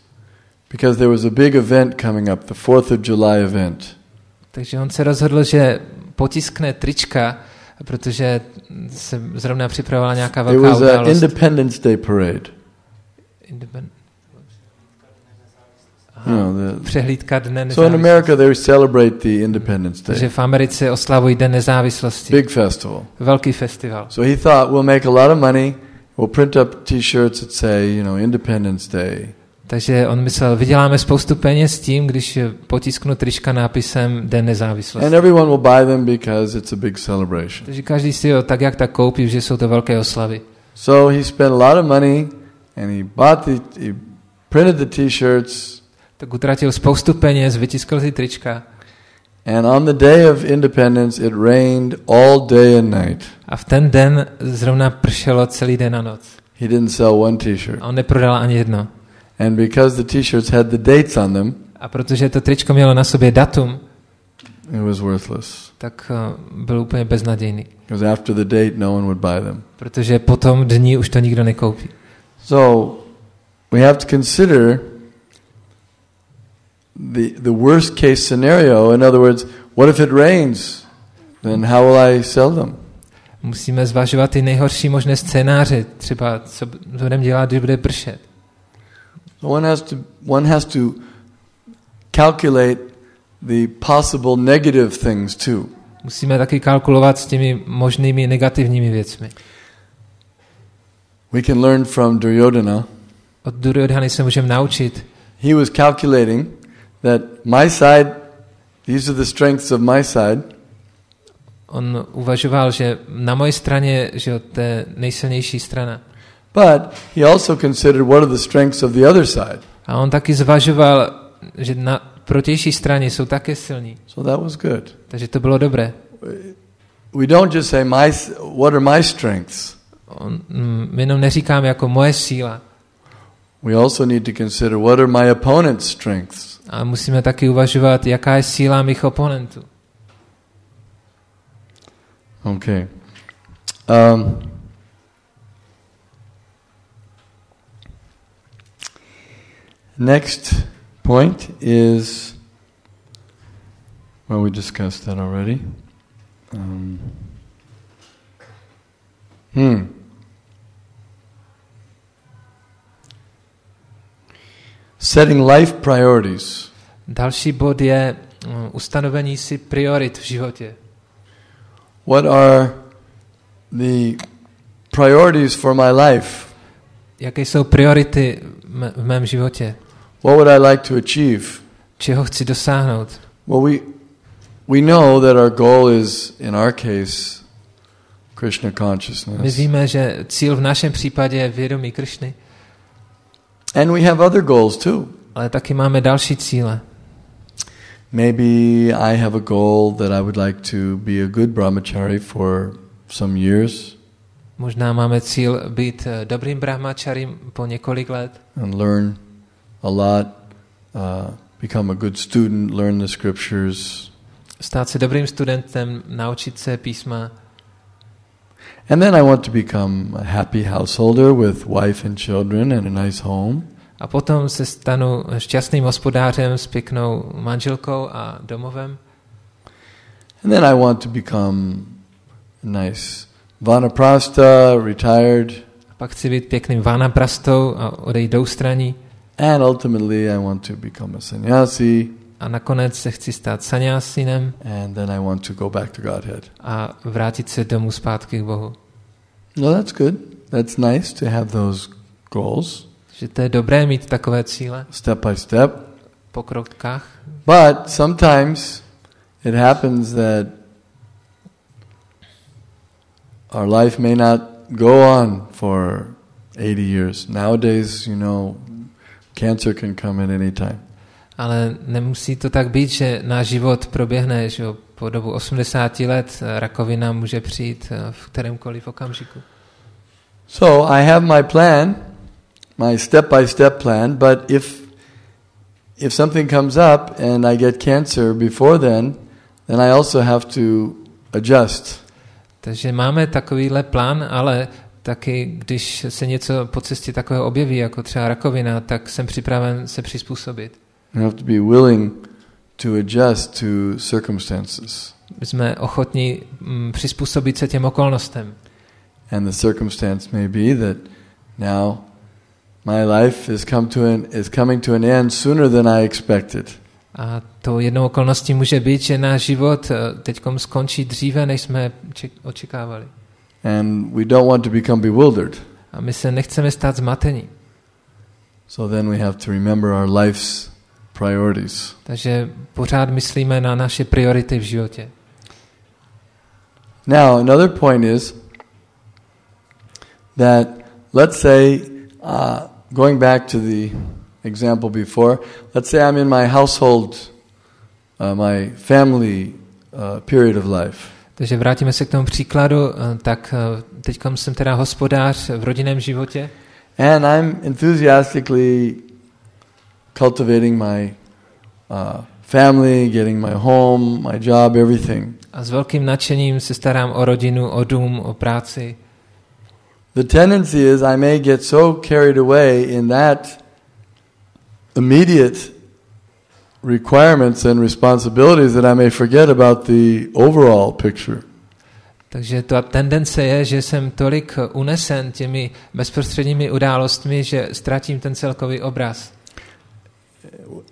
because there was a big event coming up, the 4th of July event. Takže on se rozhodl, že potiskne trička, protože se zrovna připravovala nějaká velká událost. It was an Independence Day parade. Přehlídka Dne nezávislosti. So in America they celebrate the Independence Day. Takže v Americe oslavují Den nezávislosti. Big festival. Velký festival. So he thought, we'll make a lot of money, we'll print up t-shirts that say, Independence Day. Takže on myslel, vyděláme spoustu peněz tím, když potisknu trička nápisem Den nezávislosti. And everyone will buy them because it's a big celebration. Takže každý si ho tak jak tak koupí, že jsou to velké oslavy. So he spent a lot of money and he printed the t-shirts. Tak utratil spoustu peněz, vytiskl si trička. And on the day of independence it rained all day and night. A v ten den zrovna pršelo celý den a noc. He didn't sell one t-shirt. A on neprodal ani jedno. And because the t-shirts had the dates on them, a protože to tričko mělo na sobě datum, it was worthless. Tak byl úplně beznadějný. Because after the date no one would buy them. Protože po tom dni už to nikdo nekoupí. So we have to consider the worst case scenario. In other words, what if it rains? Then how will I sell them? Musíme zvažovat ty nejhorší možné scénáře, třeba co budeme dělat, když bude pršet. One has to calculate the possible negative things too. Musíme taky kalkulovat s těmi možnými negativními věcmi. We can learn from Duryodhana. Od Duryodhany se můžeme naučit. He was calculating that my side, these are the strengths of my side. On uvažoval, že na moje straně, že to je nejsilnější strana. But he also considered what are the strengths of the other side. A on taky zvažoval, že na protější straně jsou také silní. So that was good. Takže to bylo dobré. We don't just say what are my strengths. My jenom neříkáme jako moje síla. We also need to consider what are my opponent's strengths. A musíme taky uvažovat, jaká je síla mých oponentů. Okay. Next point is, well, we discussed that already. Setting life priorities. Další bod je ustanovení si priorit v životě. What are the priorities for my life? Jaké jsou priority v mém životě? What would I like to achieve? Čeho chci dosáhnout? Well, we know that our goal is, in our case, Krishna consciousness. My víme, že cíl v našem případě je vědomí Krishny. And we have other goals too. Ale taky máme další cíle. Maybe I have a goal that I would like to be a good brahmachari for some years. Možná máme cíl být dobrým brahmacharim po několik let. And learn a lot, become a good student, learn the scriptures. Stát se dobrým studentem, naučit se písma. And then I want to become a happy householder with wife and children and a nice home. A potom se stanu šťastným hospodářem s pěknou manželkou a domovem. And then I want to become a nice vanaprastha, retired. Pak chci být pěkným vanaprastou a odejít do ústraní. And ultimately I want to become a sannyasi. A nakonec se chci stát sannyasinem. And then I want to go back to Godhead. A vrátit se domů zpátky k Bohu. No, that's good. That's nice to have those goals. Že to je dobré mít takové cíle. Step by step. Po krokách. But sometimes it happens that our life may not go on for 80 years. Nowadays, cancer can come at any time. Ale nemusí to tak být, že náš život proběhne, že po dobu 80 let rakovina může přijít v kterémkoliv okamžiku. So I have my plan, my step-by-step plan, but if something comes up and I get cancer before then I also have to adjust. Takže máme takovýhle plán, ale taky, když se něco po cestě takového objeví, jako třeba rakovina, tak jsem připraven se přizpůsobit. You have to be willing to adjust to circumstances. Jsme ochotní přizpůsobit se těm okolnostem. And the circumstance may be that now my life is coming to an end sooner than I expected. A to jednou okolností může být, že náš život teďkom skončí dříve, než jsme očekávali. And we don't want to become bewildered. A my se nechceme stát zmatení. So then we have to remember our life's priorities. Takže pořád myslíme na naše priority v životě. Now, another point is that, let's say, going back to the example before, let's say I'm in my household, my family period of life. Takže vrátíme se k tomu příkladu, tak teďkom jsem teda hospodář v rodinném životě. And I'm enthusiastically cultivating my family, getting my home, my job, everything. A s velkým nadšením se starám o rodinu, o dům, o práci. The tendency is I may get so carried away in that immediate requirements and responsibilities that I may forget about the overall picture. Takže ta tendence je, že jsem tolik unesen těmi bezprostředními událostmi, že ztratím ten celkový obraz.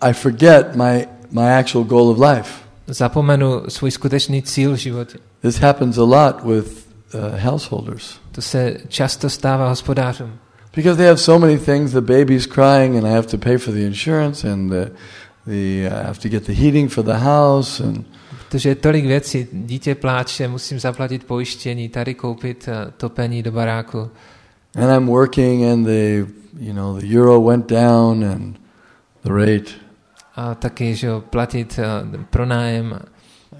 I forget my actual goal of life. Zapomenu svůj skutečný cíl v životě. This happens a lot with householders. To se často stává hospodářům. Because they have so many things, the baby's crying and I have to pay for the insurance and I have to get the heating for the house and protože je tolik věcí, dítě pláče, musím zaplatit pojištění, tady koupit topení do baráku. And I'm working and the euro went down and the rate. A taky, že platit pronájem.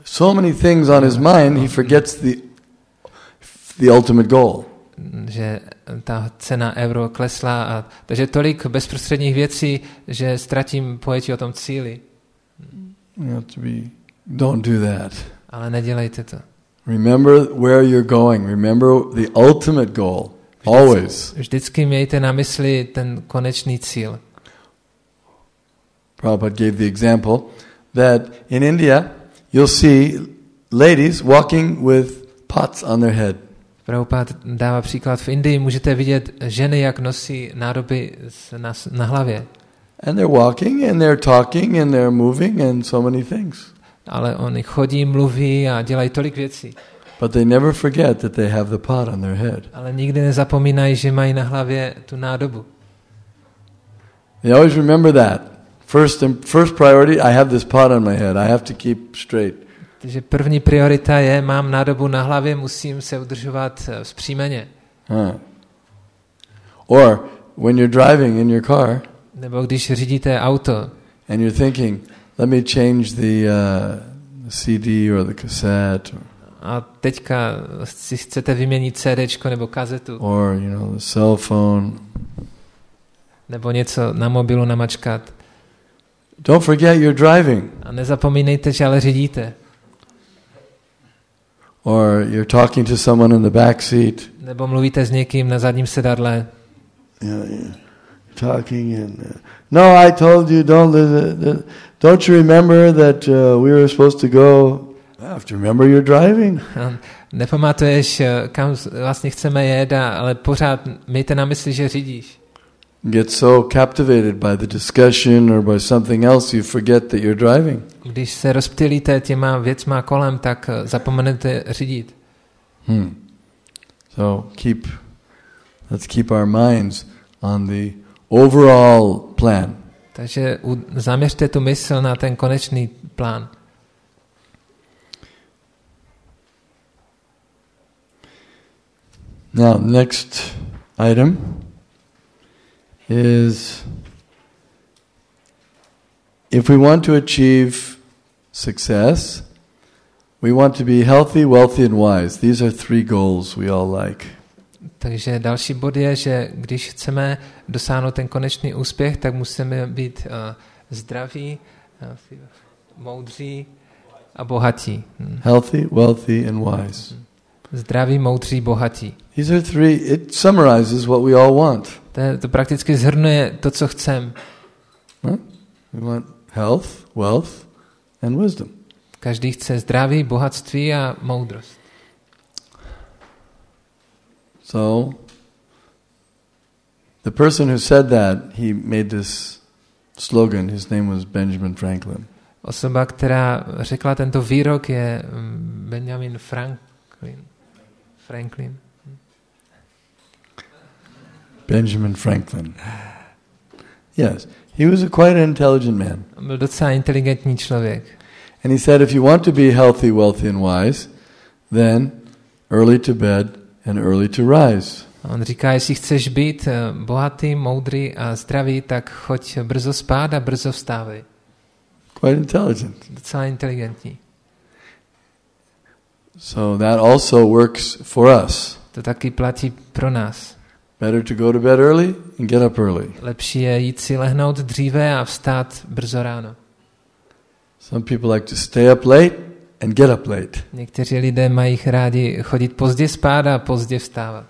So many things on his mind, he forgets the ultimate goal. Že ta cena euro klesla takže tolik bezprostředních věcí, že ztratím pojetí o tom cíli. You have to don't do that. Ale nedělejte to. Remember where you're going. Remember the ultimate goal. Always. Vždycky mějte na mysli ten konečný cíl. Prabhupada gave the example that in India you'll see ladies walking with pots on their head. Prabhupada dává příklad v Indii, můžete vidět ženy, jak nosí nádoby na hlavě. And they're walking and they're talking and they're moving and so many things. Ale oni chodí, mluví a dělají tolik věcí. But they never forget that they have the pot on their head. Ale nikdy nezapomínají, že mají na hlavě tu nádobu. They always remember that. First priority, I have this pot on my head. I have to keep straight. Takže první priorita je, mám nádobu na hlavě, musím se udržovat vzpřímeně. Or when you're driving in your car, nebo když řídíte auto, and you're thinking, let me change the CD or the cassette. A teďka si chcete vyměnit CDčko nebo kazetu. Or the cell phone. Nebo něco na mobilu namačkat. Don't forget you're driving. A nezapomínejte, že ale řídíte. Or you're talking to someone in the back seat. Nebo mluvíte s někým na zadním sedadle. Yeah. Talking and no, I told you don't you remember that we were supposed to go? You have to remember you're driving. Nepamatuješ, kam vlastně chceme jet, ale pořád mějte na mysli, že řídíš. Get so captivated by the discussion or by something else, you forget that you're driving. Když se rozptýlíte těma věcma kolem, tak zapomenete řídit. So let's keep our minds on the overall plan. Takže zaměřte tu mysl na ten konečný plán. Now, next item is if we want to achieve success, we want to be healthy, wealthy and wise. These are 3 goals we all like. Takže další bod je, že když chceme dosáhnout ten konečný úspěch, tak musíme být zdraví, moudří a bohatí. Healthy, wealthy and wise. Zdraví, moudří, bohatí. These are 3, it summarizes what we all want. To prakticky shrnuje to, co chceme. We want health, wealth and wisdom. Každý chce zdraví, bohatství a moudrost. So, the person who said that, he made this slogan. His name was Benjamin Franklin. Osoba, která řekla tento výrok, je Benjamin Franklin. Benjamin Franklin. Yes, he was a quite intelligent man. Byl docela inteligentní člověk. And he said, if you want to be healthy, wealthy and wise, then early to bed and early to rise. On říká, jestli chceš být bohatý, moudrý a zdravý, tak choď brzo spát a brzo vstávej. Quite intelligent. Docela inteligentní. So that also works for us. To taky platí pro nás. Better to go to bed early and get up early. Lepší je jít si lehnout dříve a vstát brzo ráno. Some people like to stay up late and get up late. Někteří lidé mají rádi chodit pozdě spát a pozdě vstávat.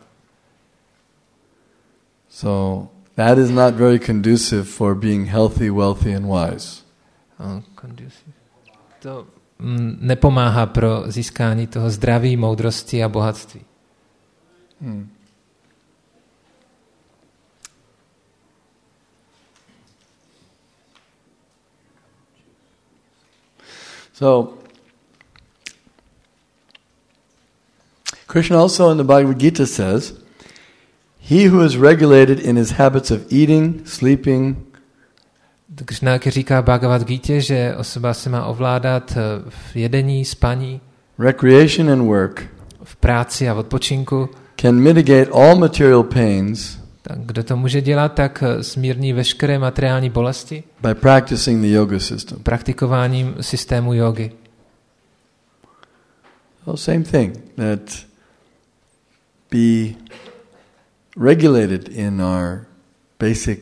So that is not very conducive for being healthy, wealthy and wise. To nepomáhá pro získání toho zdraví, moudrosti a bohatství. So, Krishna also in the Bhagavad Gita says, he who is regulated in his habits of eating, sleeping. Krishna říká Bhagavad Gita, že osoba se má ovládat v jedení, spaní, recreation and work, v práci a v odpočinku. Can mitigate all material pains. Tak kdo to může dělat, tak smírní veškeré materiální bolesti. By practicing the yoga system. Praktikováním systému jogy. Well, same thing. That be regulated in our basic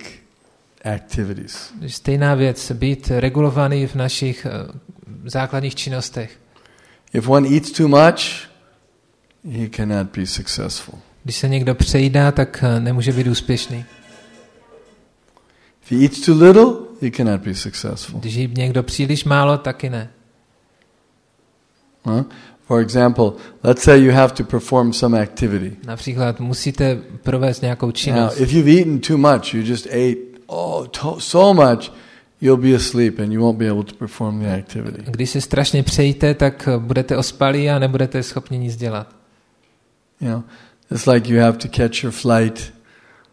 activities. Stejná věc, být regulovaný v našich základních činnostech. If one eats too much, he cannot be successful. Když se někdo přejídá, tak nemůže být úspěšný. If he eats too little, he cannot be successful. Když jí někdo příliš málo, taky ne. For example, let's say you have to perform some activity. Například musíte provést nějakou činnost. Now, if you've eaten too much, you just ate so much, you'll be asleep and you won't be able to perform the activity. Když se strašně přejíte, tak budete ospalí a nebudete schopni nic dělat. You know, it's like you have to catch your flight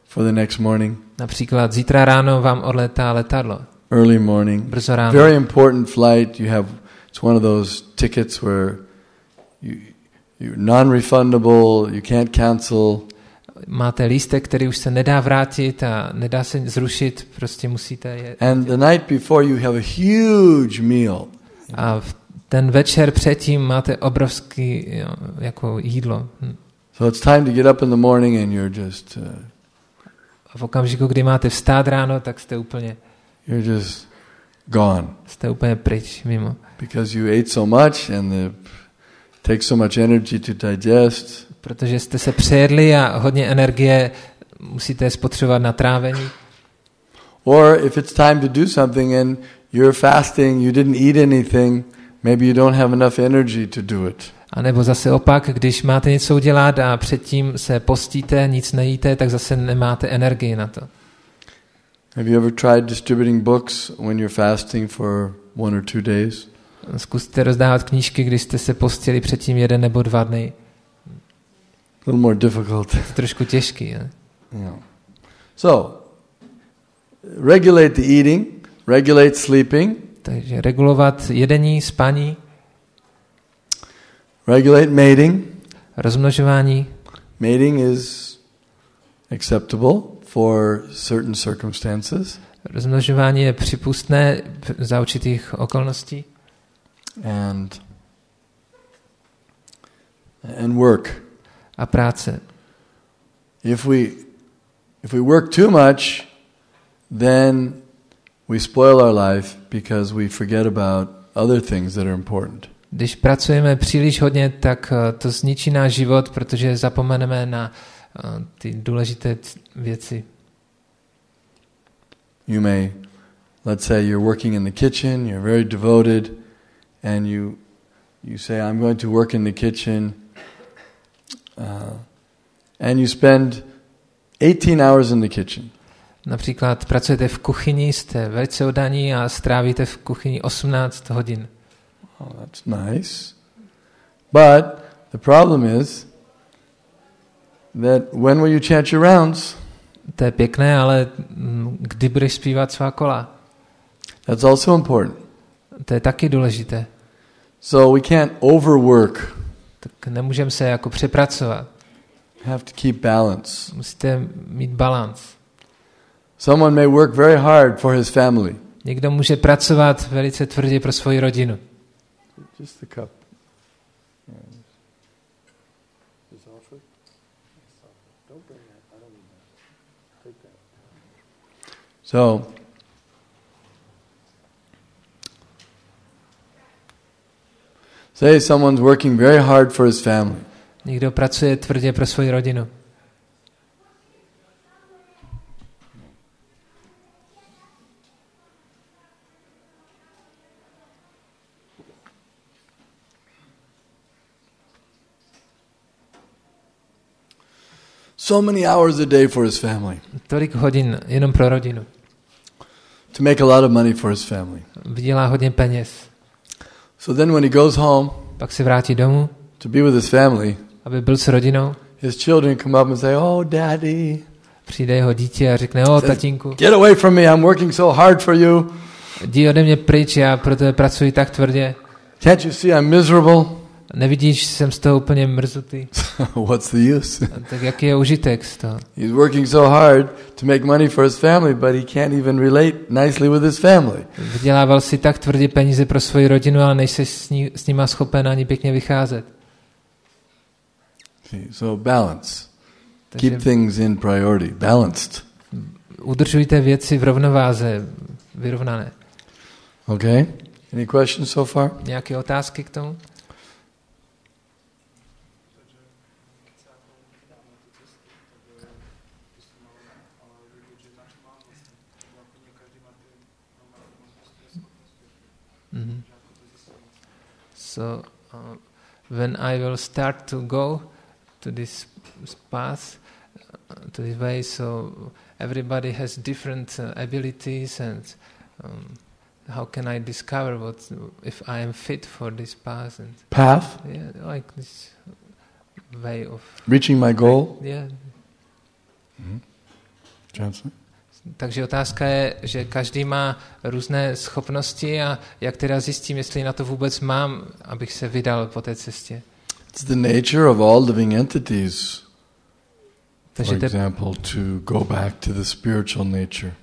for the next morning. Například zítra ráno vám odletá letadlo. Early morning. Brzo ráno. Very important flight. It's one of those tickets where you're non-refundable, you can't cancel. Máte lístek, který už se nedá vrátit a nedá se zrušit, prostě musíte jet. And the night before you have a huge meal. A ten večer předtím máte obrovský jako jídlo. So it's time to get up in the morning and you're just v okamžiku, kdy máte vstát ráno, tak jste úplně you're just gone. Jste úplně pryč mimo. Because you ate so much and it takes so much energy to digest. Protože jste se přejedli a hodně energie musíte spotřebovat na trávení. Or if it's time to do something and you're fasting, you didn't eat anything, Maybe you don't have enough energy to do it. A nebo zase opak, když máte něco udělat a předtím se postíte, nic nejíte, tak zase nemáte energii na to. Have you ever tried distributing books when you're fasting for 1 or 2 days? Zkuste rozdávat knížky, když jste se postili předtím 1 nebo 2 dny. A little more difficult. To je trošku těžký. Ne? Yeah. So, regulate the eating, regulate sleeping. Takže regulovat jedení, spaní. Regulate mating. Rozmnožování. Mating is acceptable for certain circumstances. Rozmnožování je připustné za určitých okolností. And work. A práce. If we work too much, then we spoil our life because we forget about other things that are important. Když pracujeme příliš hodně, tak to zničí náš život, protože zapomeneme na ty důležité věci. You may, let's say you're working in the kitchen, you're very devoted, and you say, I'm going to work in the kitchen, and you spend 18 hours in the kitchen. Například pracujete v kuchyni, jste velice oddaní a strávíte v kuchyni 18 hodin. Oh, that's nice. But the problem is that when will you chant your rounds? To je pěkné, ale kdy budeš zpívat svá kola? That's also important. To je taky důležité. So we can't overwork. Tak nemůžeme se jako přepracovat. You have to keep balance. Musíte mít balans. Someone may work very hard for his family. Někdo může pracovat velice tvrdě pro svoji rodinu. Just the cup. So, say someone's working very hard for his family. Někdo pracuje tvrdě pro svoji rodinu. So many hours a day for his family. Tolik hodin jenom pro rodinu. To make a lot of money for his family. Vydělá hodně peněz. So then when he goes home, Pak se vrátí domů, to be with his family, aby byl s rodinou. his children come up and say, "Oh, Daddy." Přijde jeho dítě a řekne, tatínku, Get away from me, I'm working so hard for you. jdi ode mě pryč, já pro tebe pracuji tak tvrdě. Can't you see I'm miserable? Nevidíš, jsem z toho úplně mrzutý. What's the use? Tak jaký je užitek z toho? He's working so hard to make money for his family, but he can't even relate nicely with his family. Vydělával si tak tvrdě peníze pro svoji rodinu, ale nejsi s nima schopen ani pěkně vycházet. So balance. Keep things in priority. Balanced. Udržujte věci v rovnováze, vyrovnané. Okay? Any questions so far? Nějaké otázky k tomu? Mm-hmm. So when I will start to go to this path, to this way, so everybody has different abilities, and how can I discover if I am fit for this path? And path? Yeah, like this way of reaching my goal. Yeah. Mm-hmm. Johnson? Takže otázka je, že každý má různé schopnosti a jak teda zjistím, jestli na to vůbec mám, abych se vydal po té cestě. It's the nature of all living entities. For example, to go back to the spiritual nature.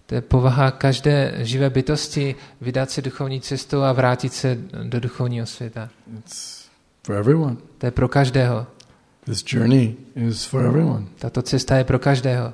To je povaha každé živé bytosti vydat se duchovní cestou a vrátit se do duchovního světa. It's for everyone. To je pro každého. This journey is for everyone. Tato cesta je pro každého.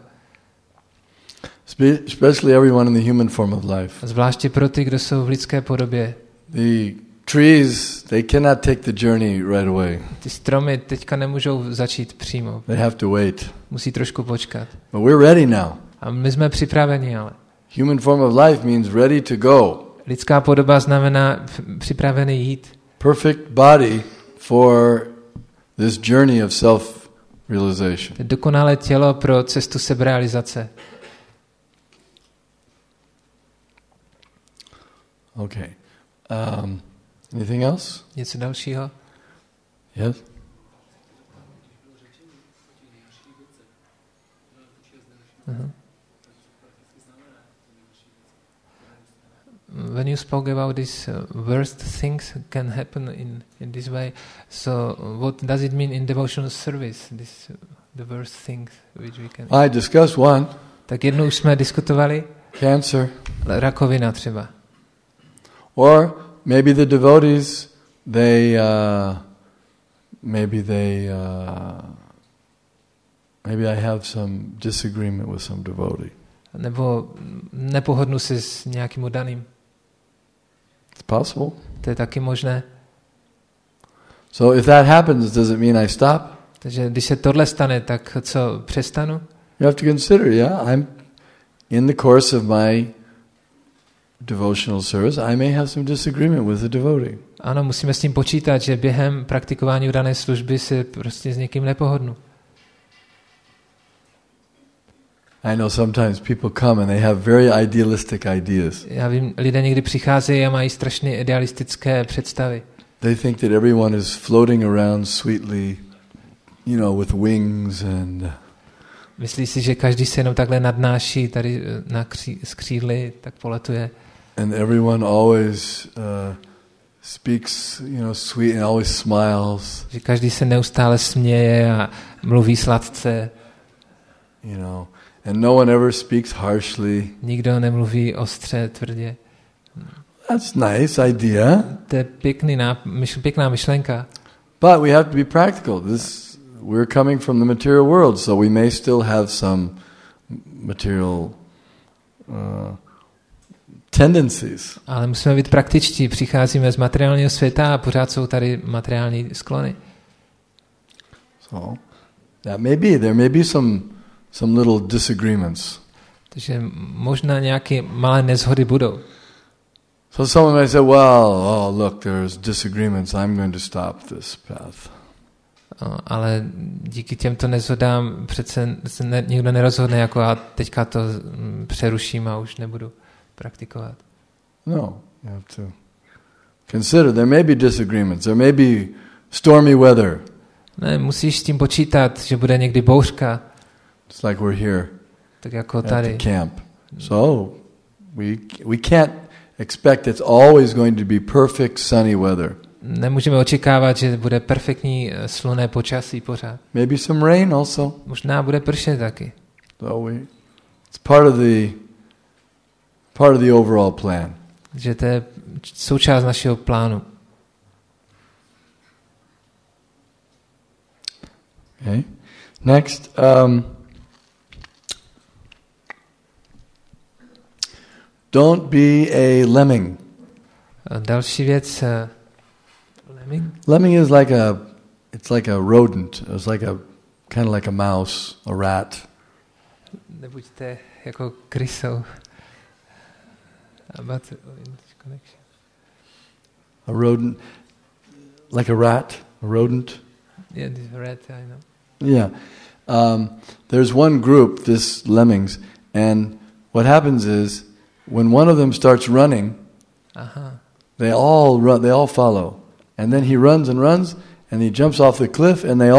Especially everyone in the human form of life. Zvláště pro ty, kdo jsou v lidské podobě. The trees, they cannot take the journey right away. Ty stromy teďka nemůžou začít přímo. They have to wait. Musí trošku počkat. But we're ready now. A my jsme připraveni, ale. Human form of life means ready to go Lidská podoba znamená připravený jít. Perfect body for this journey of self-realization. Dokonalé tělo pro cestu seberealizace. Okay. Anything else? Něco dalšího? Yes? Uh-huh. When you spoke about these worst things can happen in this way, so what does it mean in devotional service? The worst things which we can. I discussed one. Tak jednou už jsme diskutovali. Cancer. Rakovina třeba. Or maybe the devotees, maybe I have some disagreement with some devotee. Nebo nepohodnu se s nějakým oddaným. It's possible. To je taky možné. So if that happens, does it mean I stop? Takže když se tohle stane, tak co, přestanu? You have to consider, yeah, I'm in the course of my devotional service, I may have some disagreement with the devotee. Ano, musíme s tím počítat, že během praktikování udané služby si prostě s někým nepohodnu. I know sometimes people come and they have very idealistic ideas. Já vím, lidé někdy přicházejí a mají strašně idealistické představy. They think that everyone is floating around sweetly, you know, with wings and myslí si, že každý se jenom takhle nadnáší tady na skřídly, tak poletuje. And everyone always speaks, you know, sweet and always smiles. Že každý se neustále směje a mluví sladce. You know, and no one ever speaks harshly. Nikdo nemluví ostře, tvrdě. That's nice idea. To je pěkná myšlenka. But we have to be practical. We're coming from the material world, so we may still have some material tendencies. Ale musíme být praktičtí. Přicházíme z materiálního světa a pořád jsou tady materiální sklony. So there may be some little disagreements. Takže možná nějaké malé neshody budou. So someone may say, well, look, there's disagreements. I'm going to stop this path. Ale díky těmto neshodám přece se nikdo nerozhodne, jako a teďka to přeruším a už nebudu praktikovat. No, you have to consider there may be disagreements. There may be stormy weather. Ne, musíš s tím počítat, že bude někdy bouřka. It's like we're here. Tak jako tady. At the camp. So we can't expect it's always going to be perfect sunny weather. Nemůžeme očekávat, že bude perfektní slunné počasí pořád. Maybe some rain also. Možná bude pršet taky. So it's part of the overall plan. Že to je součást našeho plánu. Okay. Next, don't be a lemming. Další věc. Lemming? Lemming is like a rodent. It's like kind of like a mouse, a rat. Nebuďte jako krysou. About connection. A rodent, like a rat, a rodent. Yeah, this rat, I know. Yeah. There's one group, this lemmings, and what happens is when one of them starts running, they all follow. And then he runs and runs, and he jumps off the cliff, and they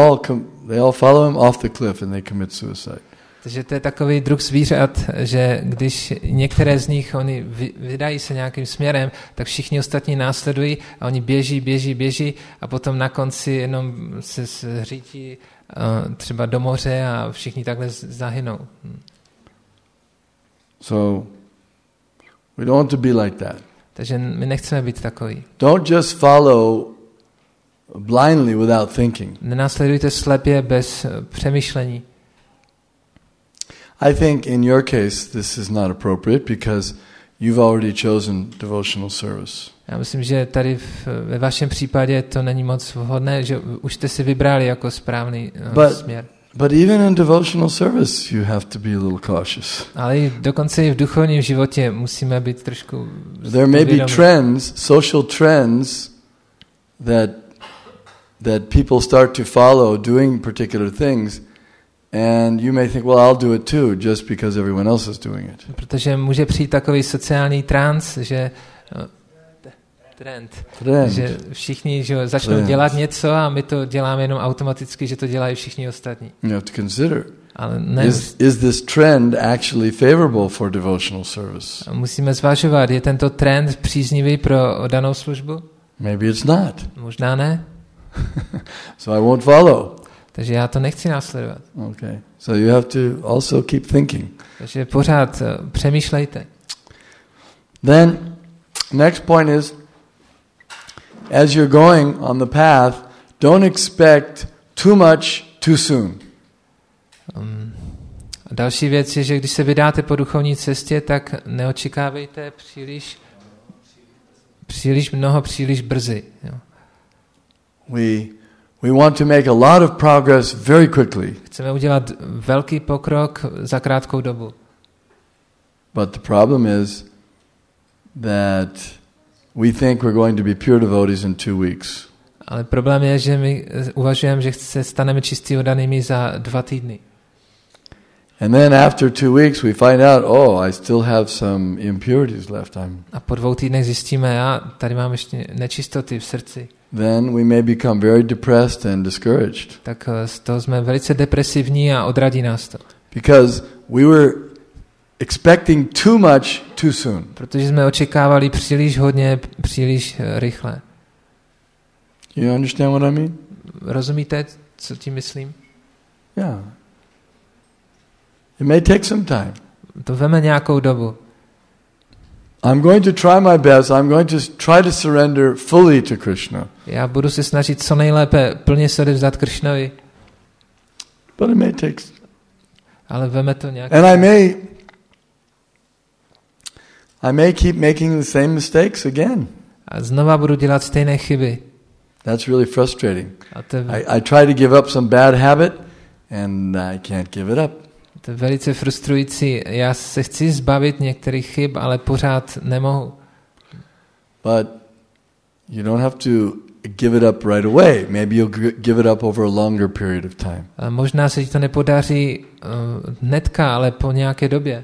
all follow him off the cliff, and they commit suicide. Takže to je takový druh zvířat, že když některé z nich oni vydají se nějakým směrem, tak všichni ostatní následují a oni běží a potom na konci jenom se zřítí třeba do moře a všichni takhle zahynou. So we don't want to be like that. Takže my nechceme být takový. Don't just follow blindly without thinking. Nenásledujte slepě bez přemýšlení. I think in your case this is not appropriate because you've already chosen devotional service. Já myslím, že tady ve vašem případě to není moc vhodné, že už jste si vybrali jako správný směr. But even in devotional service you have to be a little cautious. Ale dokonce i v duchovním životě musíme být trošku There may be trends, social trends that people start to follow doing particular things, and you may think, well, I'll do it too, just because everyone else is doing it. Protože může přijít takový sociální trans, že trend. Že všichni začnou dělat něco a my to děláme jenom automaticky, že to dělají všichni ostatní. You have to consider, is this trend actually favorable for devotional service? Musíme zvažovat, je tento trend příznivý pro danou službu? Maybe it's not. Možná ne. So I won't follow. Takže já to nechci následovat. Okay. So you have to also keep thinking. Takže pořád přemýšlejte. Then next point is, as you're going on the path, don't expect too much too soon. Další věc je, že když se vydáte po duchovní cestě, tak neočekávejte příliš mnoho, příliš brzy. Jo. We want to make a lot of progress very quickly. Chceme udělat velký pokrok za krátkou dobu. But the problem is that we think we're going to be pure devotees in 2 weeks. Ale problém je, že my uvažujeme, že se staneme čistý oddanými za 2 týdny. And then after 2 weeks we find out, I still have some impurities left. A po 2 týdnech zjistíme, tady mám ještě nečistoty v srdci. Then we may become very depressed and discouraged. Tak z toho jsme velice depresivní a odradí nás to. Because we were expecting too much too soon. Protože jsme očekávali příliš hodně, příliš rychle. You understand what I mean? Rozumíte, co tím myslím? Yeah. It may take some time. To veme nějakou dobu. I'm going to try my best. I'm going to try to surrender fully to Krishna. Já budu se snažit co nejlépe plně se odevzdat Krishnovi. But it may take. Ale veme to nějak. And I may keep making the same mistakes again. A znova budu dělat stejné chyby. That's really frustrating. I try to give up some bad habit and I can't give it up. To je velice frustrující. Já se chci zbavit některých chyb, ale pořád nemohu. But you don't have to give it up right away. Maybe you'll give it up over a longer period of time. A možná se ti to nepodaří hnedka, ale po nějaké době.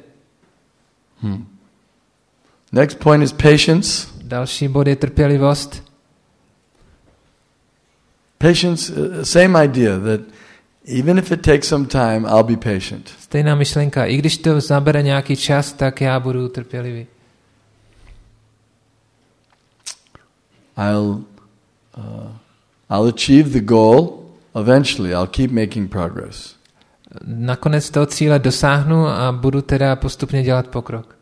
Next point is patience. Další bod je trpělivost. Patience, same idea that even if it takes some time, I'll be patient. Stejná myšlenka. I když to zabere nějaký čas, tak já budu trpělivý. I'll achieve the goal eventually. I'll keep making progress. Nakonec toho cíle dosáhnu a budu teda postupně dělat pokrok.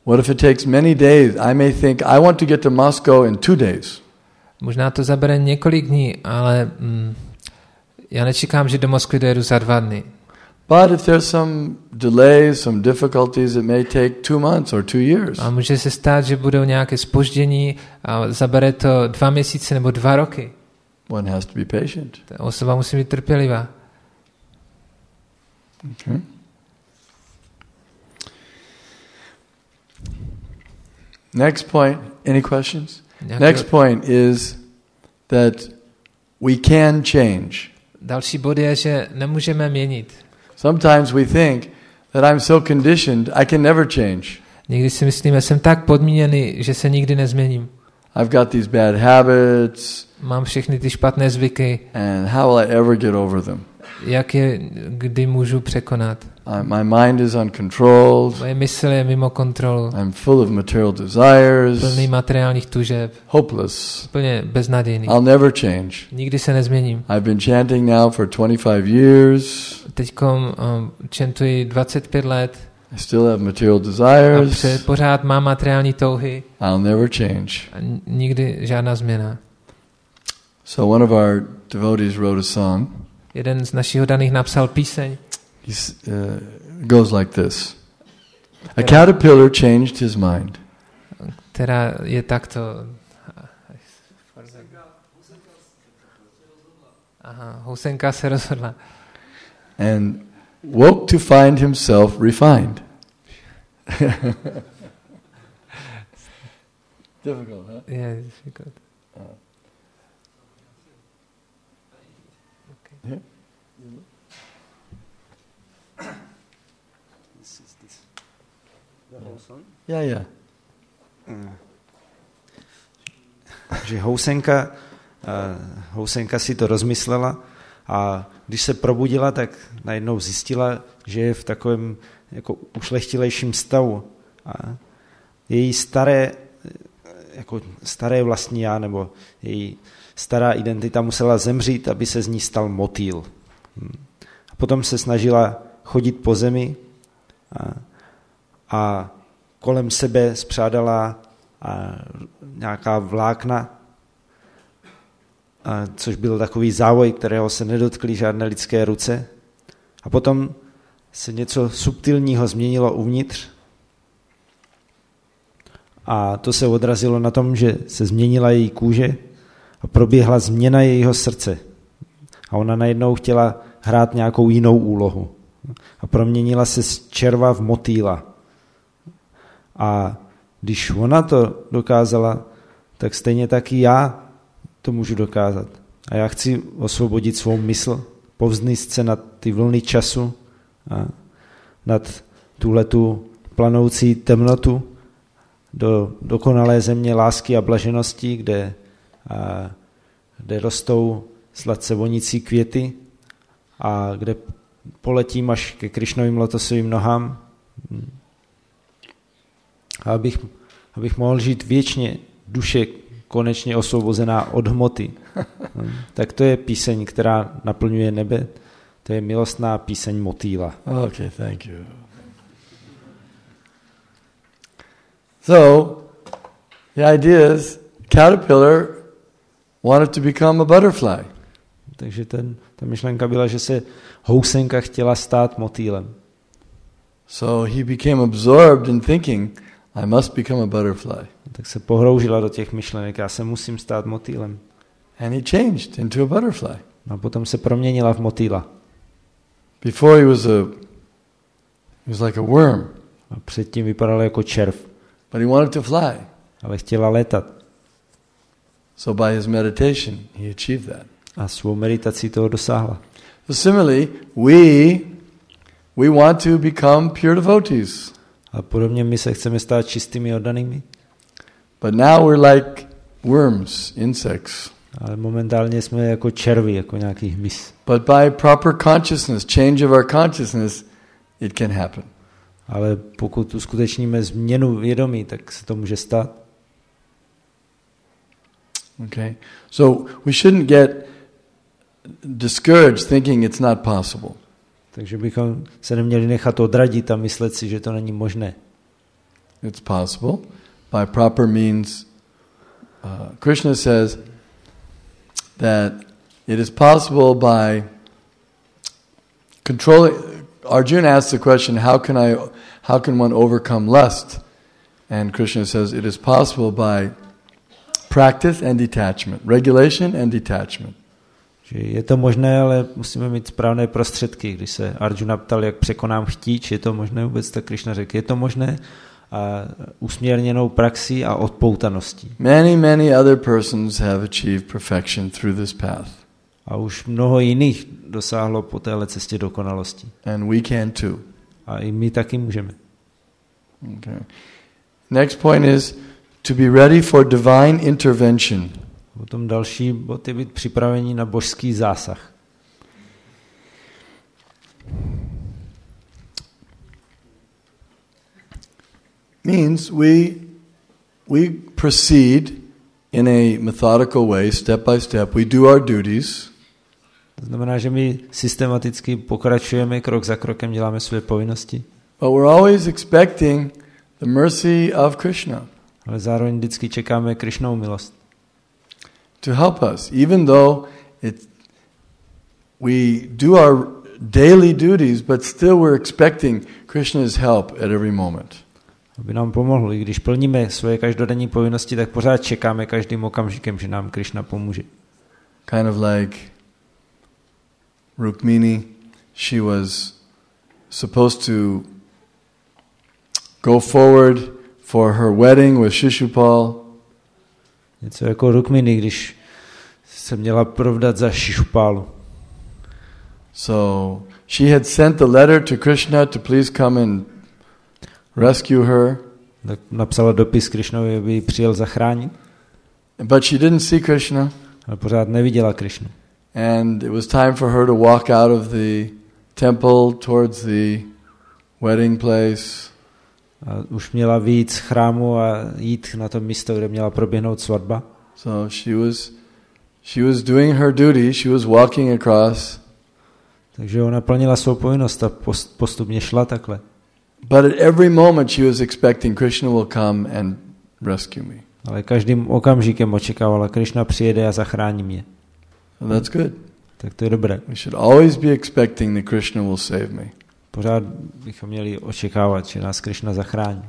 What if it takes many days? I may think I want to get to Moscow in 2 days. Možná to zabere několik dní, ale já nečekám, že do Moskvy dojedu za 2 dny. But if there's some delays, some difficulties, it may take 2 months or 2 years. A může se stát, že budou nějaké zpoždění a zabere to 2 měsíce nebo 2 roky. One has to be patient. Ta osoba musí být trpělivá. Okay. Next point, any questions? Next point is that we can change. Další bod je, že nemůžeme měnit. Sometimes we think that I'm so conditioned, I can never change. Někdy si myslíme, jsem tak podmíněný, že se nikdy nezměním. I've got these bad habits. Mám všechny ty špatné zvyky. And how will I ever get over them? Jak je kdy můžu překonat? My mind is uncontrolled. Moje mysl je mimo kontrolu. I'm full of material desires. Plný materiálních tužeb. Hopeless. Plně beznadějný. I'll never change. Nikdy se nezměním. I've been chanting now for 25 years. Teďkom chantuji 25 let. I still have material desires. A pořád mám materiální touhy. I'll never change. A nikdy žádná změna. So one of our devotees wrote a song. Jeden z našich daných napsal píseň. Goes like this. A caterpillar changed his mind. Která je takto. Aha, housenka se rozhodla. And woke to find himself refined. Difficult, huh? Yeah, difficult. Okay. Yeah. Že housenka si to rozmyslela a když se probudila, tak najednou zjistila, že je v takovém jako ušlechtilejším stavu. A její staré vlastní já, nebo její stará identita musela zemřít, aby se z ní stal motýl. A potom se snažila chodit po zemi a kolem sebe spřádala nějaká vlákna, což byl takový závoj, kterého se nedotkly žádné lidské ruce. A potom se něco subtilního změnilo uvnitř a to se odrazilo na tom, že se změnila její kůže a proběhla změna jejího srdce. A ona najednou chtěla hrát nějakou jinou úlohu. A proměnila se z červa v motýla. A když ona to dokázala, tak stejně taky já to můžu dokázat. A já chci osvobodit svou mysl, povznést se nad ty vlny času a nad tuhletu planoucí temnotu do dokonalé země lásky a blaženosti, kde rostou sladce vonící květy a kde poletím až ke Krišnovým lotosovým nohám. A abych mohl žít věčně, duše konečně osvobozená od hmoty. Tak to je píseň, která naplňuje nebe. To je milostná píseň motýla. Okay, thank you. So, the idea is caterpillar wanted to become a butterfly. Takže ta myšlenka byla, že se housenka chtěla stát motýlem. So he became absorbed in thinking, I must become a butterfly. Tak se pohroužila do těch myšlenek, já se musím stát motýlem. And he changed into a butterfly. A potom se proměnila v motýla. Before he was like a worm. A předtím vypadal jako červ. But he wanted to fly. Ale chtěla létat. So by his meditation he achieved that. A svou meditací toho dosáhla. So similarly, we want to become pure devotees. A podobně my se chceme stát čistými oddanými. But now we're like worms, insects. Ale momentálně jsme jako červy, jako nějaký hmyz. But by proper consciousness, change of our consciousness, it can happen. Ale pokud uskutečníme změnu vědomí, tak se to může stát. Okay. So we shouldn't get discouraged thinking it's not possible. Takže bychom se neměli nechat odradit a myslet si, že to není možné. It's possible by proper means. Krishna says that it is possible by controlling. Arjuna asks the question, how can one overcome lust? And Krishna says it is possible by practice and detachment, regulation and detachment. Že je to možné, ale musíme mít správné prostředky. Když se Arjuna ptal, jak překonám chtíč, je to možné vůbec, tak Krishna řekl, je to možné a usměrněnou praxí a odpoutaností. Many other persons have achieved perfection through this path. A už mnoho jiných dosáhlo po téhle cestě dokonalosti. And we can too. A i my taky můžeme. Okay. Next point is to be ready for divine intervention. Potom další bod je být připravení na božský zásah. Means we proceed in a methodical way, step by step. We do our duties. To znamená, že my systematicky pokračujeme, krok za krokem děláme své povinnosti. But we're always expecting the mercy of Krishna. Ale zároveň vždycky čekáme Krishnovu milost. To help us, even though we do our daily duties, but still we're expecting Krishna's help at every moment. Aby nám pomohl, i když plníme svoje každodenní povinnosti, tak pořád čekáme každým okamžikem, že nám Krishna pomůže. Kind of like Rukmini, she was supposed to go forward for her wedding with Shishupal. Něco jako Rukmini, když se měla provdat za Shishupálu. So she had sent the letter to Krishna to please come and rescue her. Tak napsala dopis Krishnovi, aby ji přijel zachránit. But she didn't see Krishna. Ale pořád neviděla Krishnu. And it was time for her to walk out of the temple towards the wedding place. A už měla vyjít z chrámu a jít na to místo, kde měla proběhnout svatba. So she was doing her duty, she was walking across. Takže ona plnila svou povinnost a postupně šla takhle. But at every moment she was expecting Krishna will come and rescue me. Ale každým okamžikem očekávala, Krishna přijede a zachrání mě. So that's good. Tak to je dobré. We should always be expecting that Krishna will save me. Pořád bychom měli očekávat, že nás Krishna zachrání.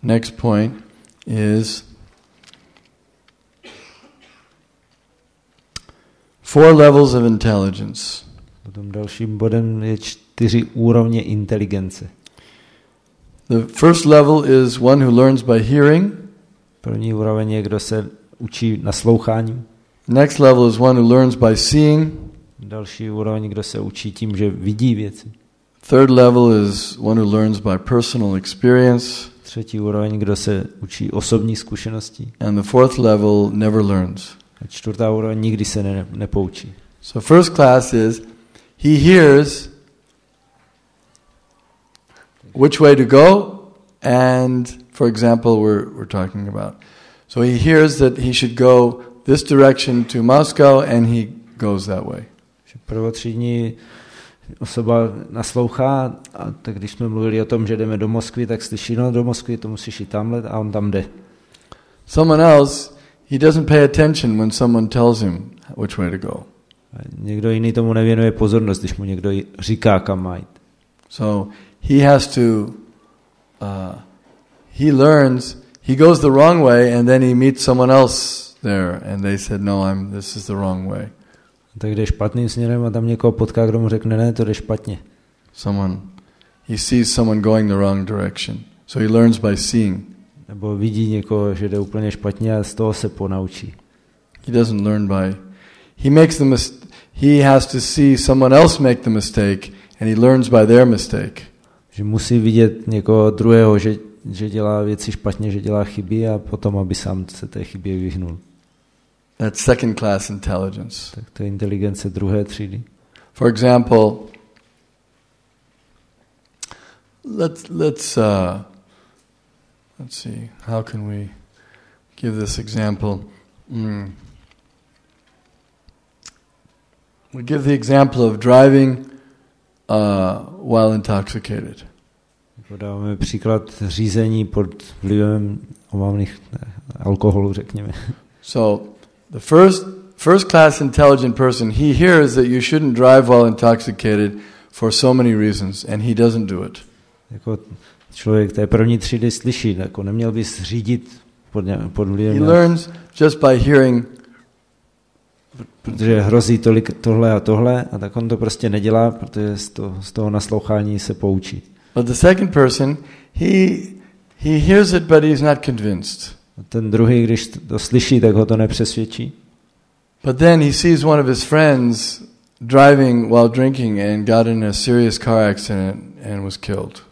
Next point is 4 levels of intelligence. Potom dalším bodem je 4 úrovně inteligence. The first level is one who learns by hearing. První úroveň je, kdo se učí nasloucháním. Next level is one who learns by seeing. Další úroveň, kdo se učí tím, že vidí věci. Third level is one who learns by personal experience. Třetí úroveň, kdo se učí osobní zkušeností. And the fourth level never learns. A čtvrtá úroveň nikdy se nepoučí. So first class is he hears which way to go, and for example we're talking about. So he hears that he should go this direction to Moscow and he goes that way. Prvotřídní osoba naslouchá, a tak když jsme mluvili o tom, že jdeme do Moskvy, tak slyší, no do Moskvy to musíš jít tamhle, a on tam jde. Someone else, he doesn't pay attention when someone tells him which way to go. A někdo jiný tomu nevěnuje pozornost, když mu někdo říká, kam má jít. So he has to, he learns, he goes the wrong way and then he meets someone else there and they said, no, this is the wrong way. Tak jde špatným směrem a tam někoho potká, kdo mu řekne, ne, to jde špatně. He sees someone going the wrong direction. So he learns by seeing. Nebo vidí někoho, že jde úplně špatně a z toho se ponaučí. He doesn't learn by, he has to see someone else make the mistake and he learns by their mistake. Že musí vidět někoho druhého, že dělá věci špatně, že dělá chyby a potom, aby sám se té chybě vyhnul. That's second class intelligence. Tak to je inteligence druhé třídy. For example, let's see, how can we give this example? We give the example of driving while intoxicated. Dáváme příklad řízení pod vlivem omamných alkoholu, řekněme. So the first class intelligent person, he hears that you shouldn't drive while intoxicated for so many reasons, and he doesn't do it. Jako člověk té první třídy slyší, jako neměl bys řídit pod vlivem. He learns just by hearing, protože hrozí tohle a tak on to prostě nedělá, protože z toho naslouchání se poučí. But the second person, he hears it, but he's not convinced. A ten druhý, když to slyší, tak ho to nepřesvědčí. But then he sees one of his friends driving while drinking and got in a serious car accident and was killed.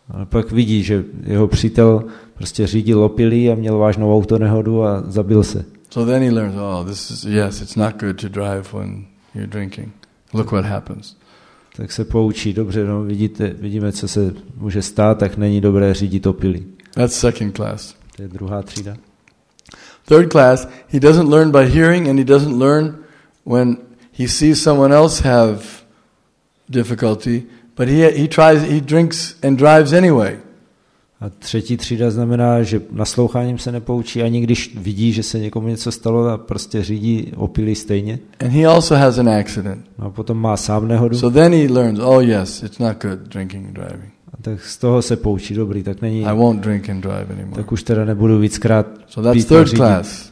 A pak vidí, že jeho přítel prostě řídil opilý a měl vážnou autonehodu a zabil se. So then he learns, it's not good to drive when you're drinking. Look what happens. Tak se poučí, dobře, no, vidíme, co se může stát, tak není dobré řídit opilý. That's second class. To je druhá třída. Third class, he doesn't learn by hearing and he doesn't learn when he sees someone else have difficulty, but he drinks and drives anyway. A třetí třída znamená, že nasloucháním se nepoučí, ani když vidí, že se někomu něco stalo a prostě řídí opilý stejně. And he also has an accident. No a potom má sám nehodu. So then he learns, yes, it's not good drinking and driving. A tak z toho se poučí, dobrý, tak není. I won't drink and drive anymore. Tak už teda nebudu víckrát. So that's third class.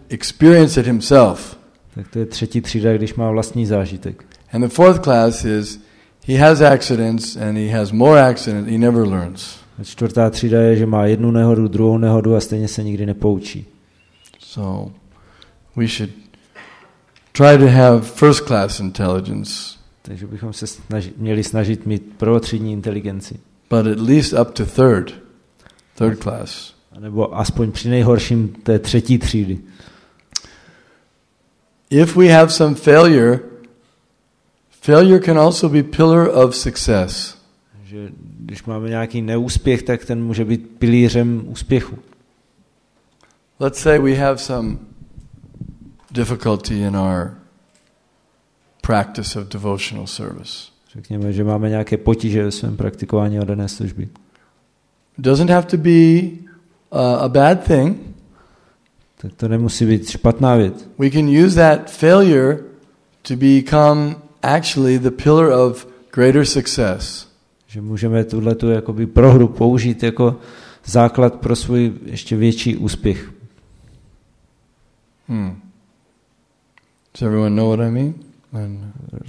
experience it himself. Tak to je třetí třída, když má vlastní zážitek. And the fourth class is he has accidents and he has more accidents, he never learns. A čtvrtá třída je, že má jednu nehodu, druhou nehodu a stejně se nikdy nepoučí. So we should try to have first class intelligence. Takže bychom se měli snažit mít prvotřídní inteligenci. But at least up to third class. A nebo aspoň při nejhorším té třetí třídy. If we have some failure can also be pillar of success. Že když máme nějaký neúspěch, tak ten může být pilířem úspěchu. Let's say we have some difficulty in our practice of devotional service. Řekněme, že máme nějaké potíže ve svém praktikování oddané služby. It doesn't have to be a bad thing. Tak to nemusí být špatná věc. We can use that failure to become actually the pillar of greater success. Že můžeme tuhletu jakoby prohru použít jako základ pro svůj ještě větší úspěch. Does everyone know what I mean?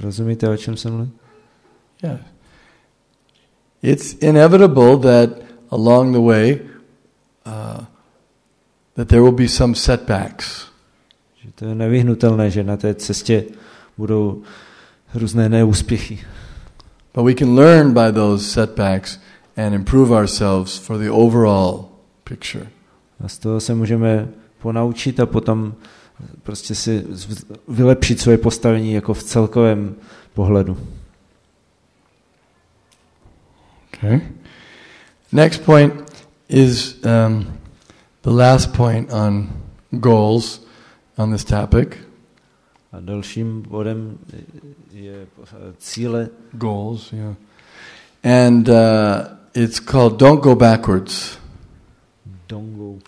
Rozumíte, o čem jsem mluvil? Yeah. It's inevitable that along the way that there will be some setbacks. Že to je nevyhnutelné, že na té cestě budou různé neúspěchy. But we can learn by those setbacks and improve ourselves for the overall picture. A z toho se můžeme ponaučit a potom prostě si vylepšit svoje postavení jako v celkovém pohledu. Okay. Next point is the last point on goals on this topic. A dalším bodem je cíle. Goals, yeah. And it's called don't go backwards.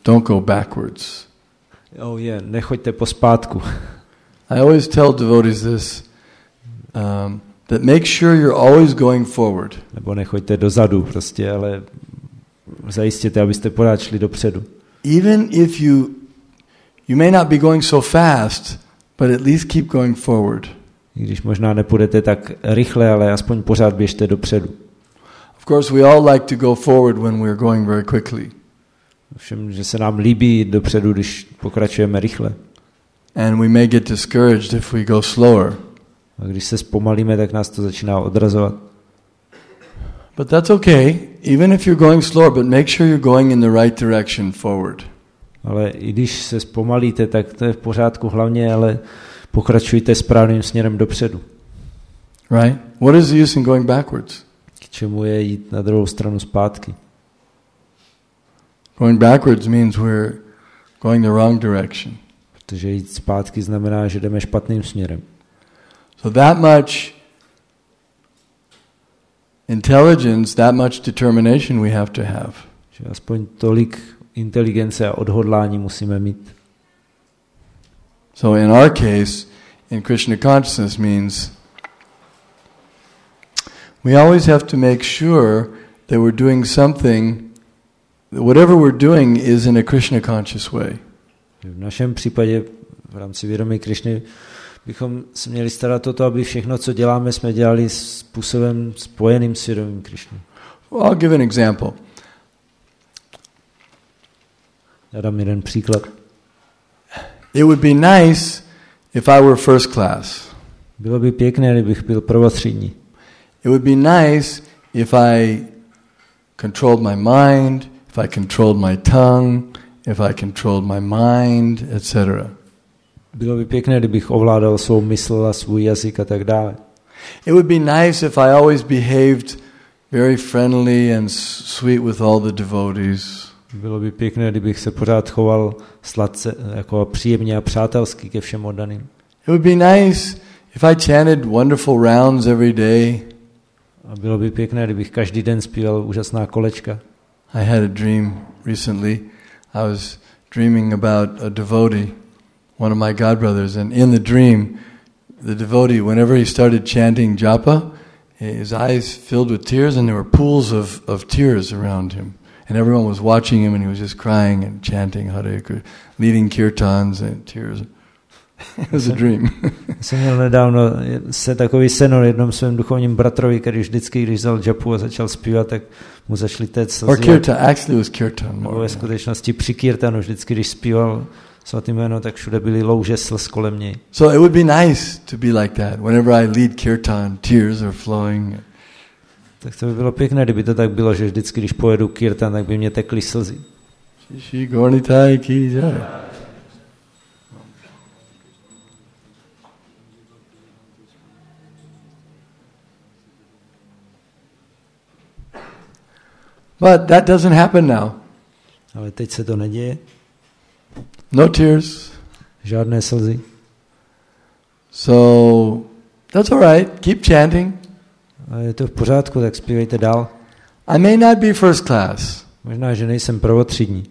Don't go backwards. Nechoďte pospátku. I always tell devotees this, that make sure you're always going forward. Nebo nechoďte dozadu prostě, ale zajistěte, abyste pořád šli dopředu. Even if you may not be going so fast, but at least keep going forward. I když možná nepůjdete tak rychle, ale aspoň pořád běžte dopředu. Of course, we all like to go forward when we're going very quickly. Všem, že se nám líbí jít dopředu, když pokračujeme rychle. And we may get discouraged if we go slower. A když se zpomalíme, tak nás to začíná odrazovat. But that's okay, even if you're going slower, but make sure you're going in the right direction forward. Ale i když se zpomalíte, tak to je v pořádku hlavně, ale pokračujte správným směrem dopředu. Right? What is the use in going backwards? K čemu je jít na druhou stranu zpátky? Going backwards means we're going the wrong direction. Protože jít zpátky znamená, že jdeme špatným směrem. So that much intelligence, that much determination we have to have. Že aspoň tolik inteligence a odhodlání musíme mít. So in our case, in Krishna consciousness means we always have to make sure that we're doing something, whatever we're doing is in a Krishna conscious way. V našem případě v rámci vědomí Krishny bychom se měli starat o to, aby všechno, co děláme, jsme dělali způsobem spojeným s vědomím Krishny. Well, I'll give an example. Já dám jeden příklad. It would be nice if I were first class. Bylo by pěkné, kdybych byl prvotřídní. It would be nice if I controlled my mind, if I controlled my tongue, if I controlled my mind, etc. Bylo by pěkné, kdybych ovládal svou mysl a svůj jazyk a tak dále. It would be nice if I always behaved very friendly and sweet with all the devotees. Bylo by pěkné, kdybych se pořád choval sladce, jako příjemně a přátelsky ke všem oddaným. It would be nice if I chanted wonderful rounds every day. A bylo by pěkné, kdybych každý den zpíval úžasná kolečka. I had a dream recently. I was dreaming about a devotee, one of my godbrothers, and in the dream, the devotee, whenever he started chanting japa, his eyes filled with tears and there were pools of tears around him. and everyone was watching him, and he was just crying and chanting Hare Krishna, leading kirtans and tears. It was a dream. Jsem měl nedávno se takový sen o jednom svém duchovním bratrovi, který vždycky, když vzal džapu a začal zpívat, tak mu začaly téct slzy. Or kirtan, actually it was kirtan. Ve skutečnosti při kirtanu, vždycky, když zpíval svatý jméno, tak všude byly louže slz kolem něj. So it would be nice to be like that. Whenever I lead kirtan, tears are flowing. Tak to by bylo pěkné, kdyby to tak bylo, že vždycky, když pojedu kirtan, tak by mě tekly slzy. Shri Gaurnitai ki jai. But that doesn't happen now. Ale teď se to neděje. No tears. Žádné slzy. So that's all right. Keep chanting. A je to v pořádku, tak zpívejte dál. I may not be first class. Možná, že nejsem prvotřídní.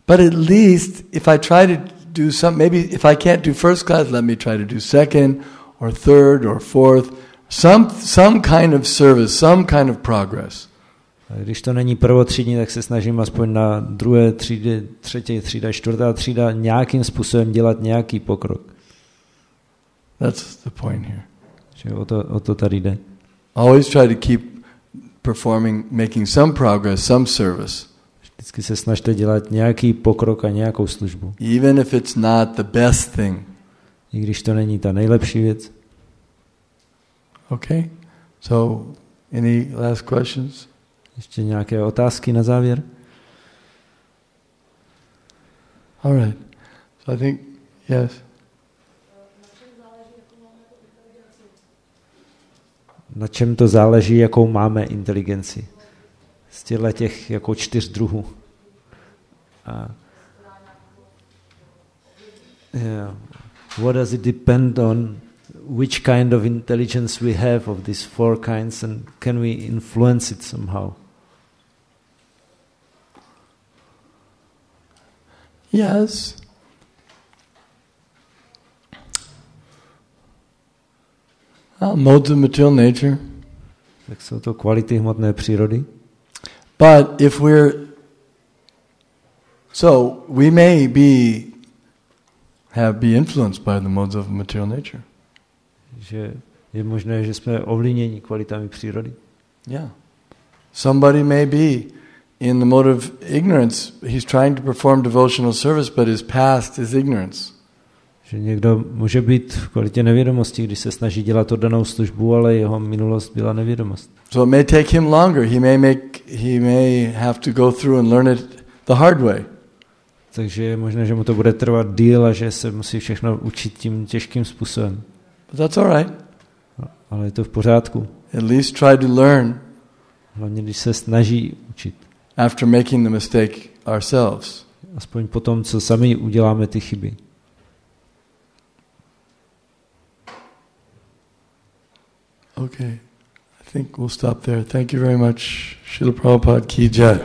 But at least if I try to do maybe if I can't do first class, let me try to do second or third or fourth. Some kind of service, some kind of progress. A když to není prvotřídní, tak se snažím aspoň na druhé třídě, třetí třída, čtvrtá třída nějakým způsobem dělat nějaký pokrok. That's the point here. Že o to tady jde. Always try to keep performing, making some progress, some service. Vždycky se snažte dělat nějaký pokrok a nějakou službu. Even if it's not the best thing. I když to není ta nejlepší věc. Okay. So, any last questions? Ještě nějaké otázky na závěr? All right. So I think, yes. Na čem to záleží, jakou máme inteligenci? Z těch jako 4 druhů. Yeah. What does it depend on? Which kind of intelligence we have of these 4 kinds, and can we influence it somehow? Yes. Modes of material nature. Tak jsou to kvality hmotné přírody. But if we may be influenced by the modes of material nature. Že je možné, že jsme ovlivněni kvalitami přírody. Yeah. Somebody may be in the mode of ignorance. He's trying to perform devotional service, but his past is ignorance. Že někdo může být v kvalitě nevědomosti, když se snaží dělat oddanou službu, ale jeho minulost byla nevědomost. So it may take him longer. He may have to go through and learn it the hard way. Takže je možné, že mu to bude trvat díl a že se musí všechno učit tím těžkým způsobem. But that's all right. Ale je to v pořádku. At least try to learn. Hlavně, když se snaží učit. After making the mistake ourselves. Aspoň potom, co sami uděláme ty chyby. Okay. I think we'll stop there. Thank you very much. Srila Prabhupada ki jai.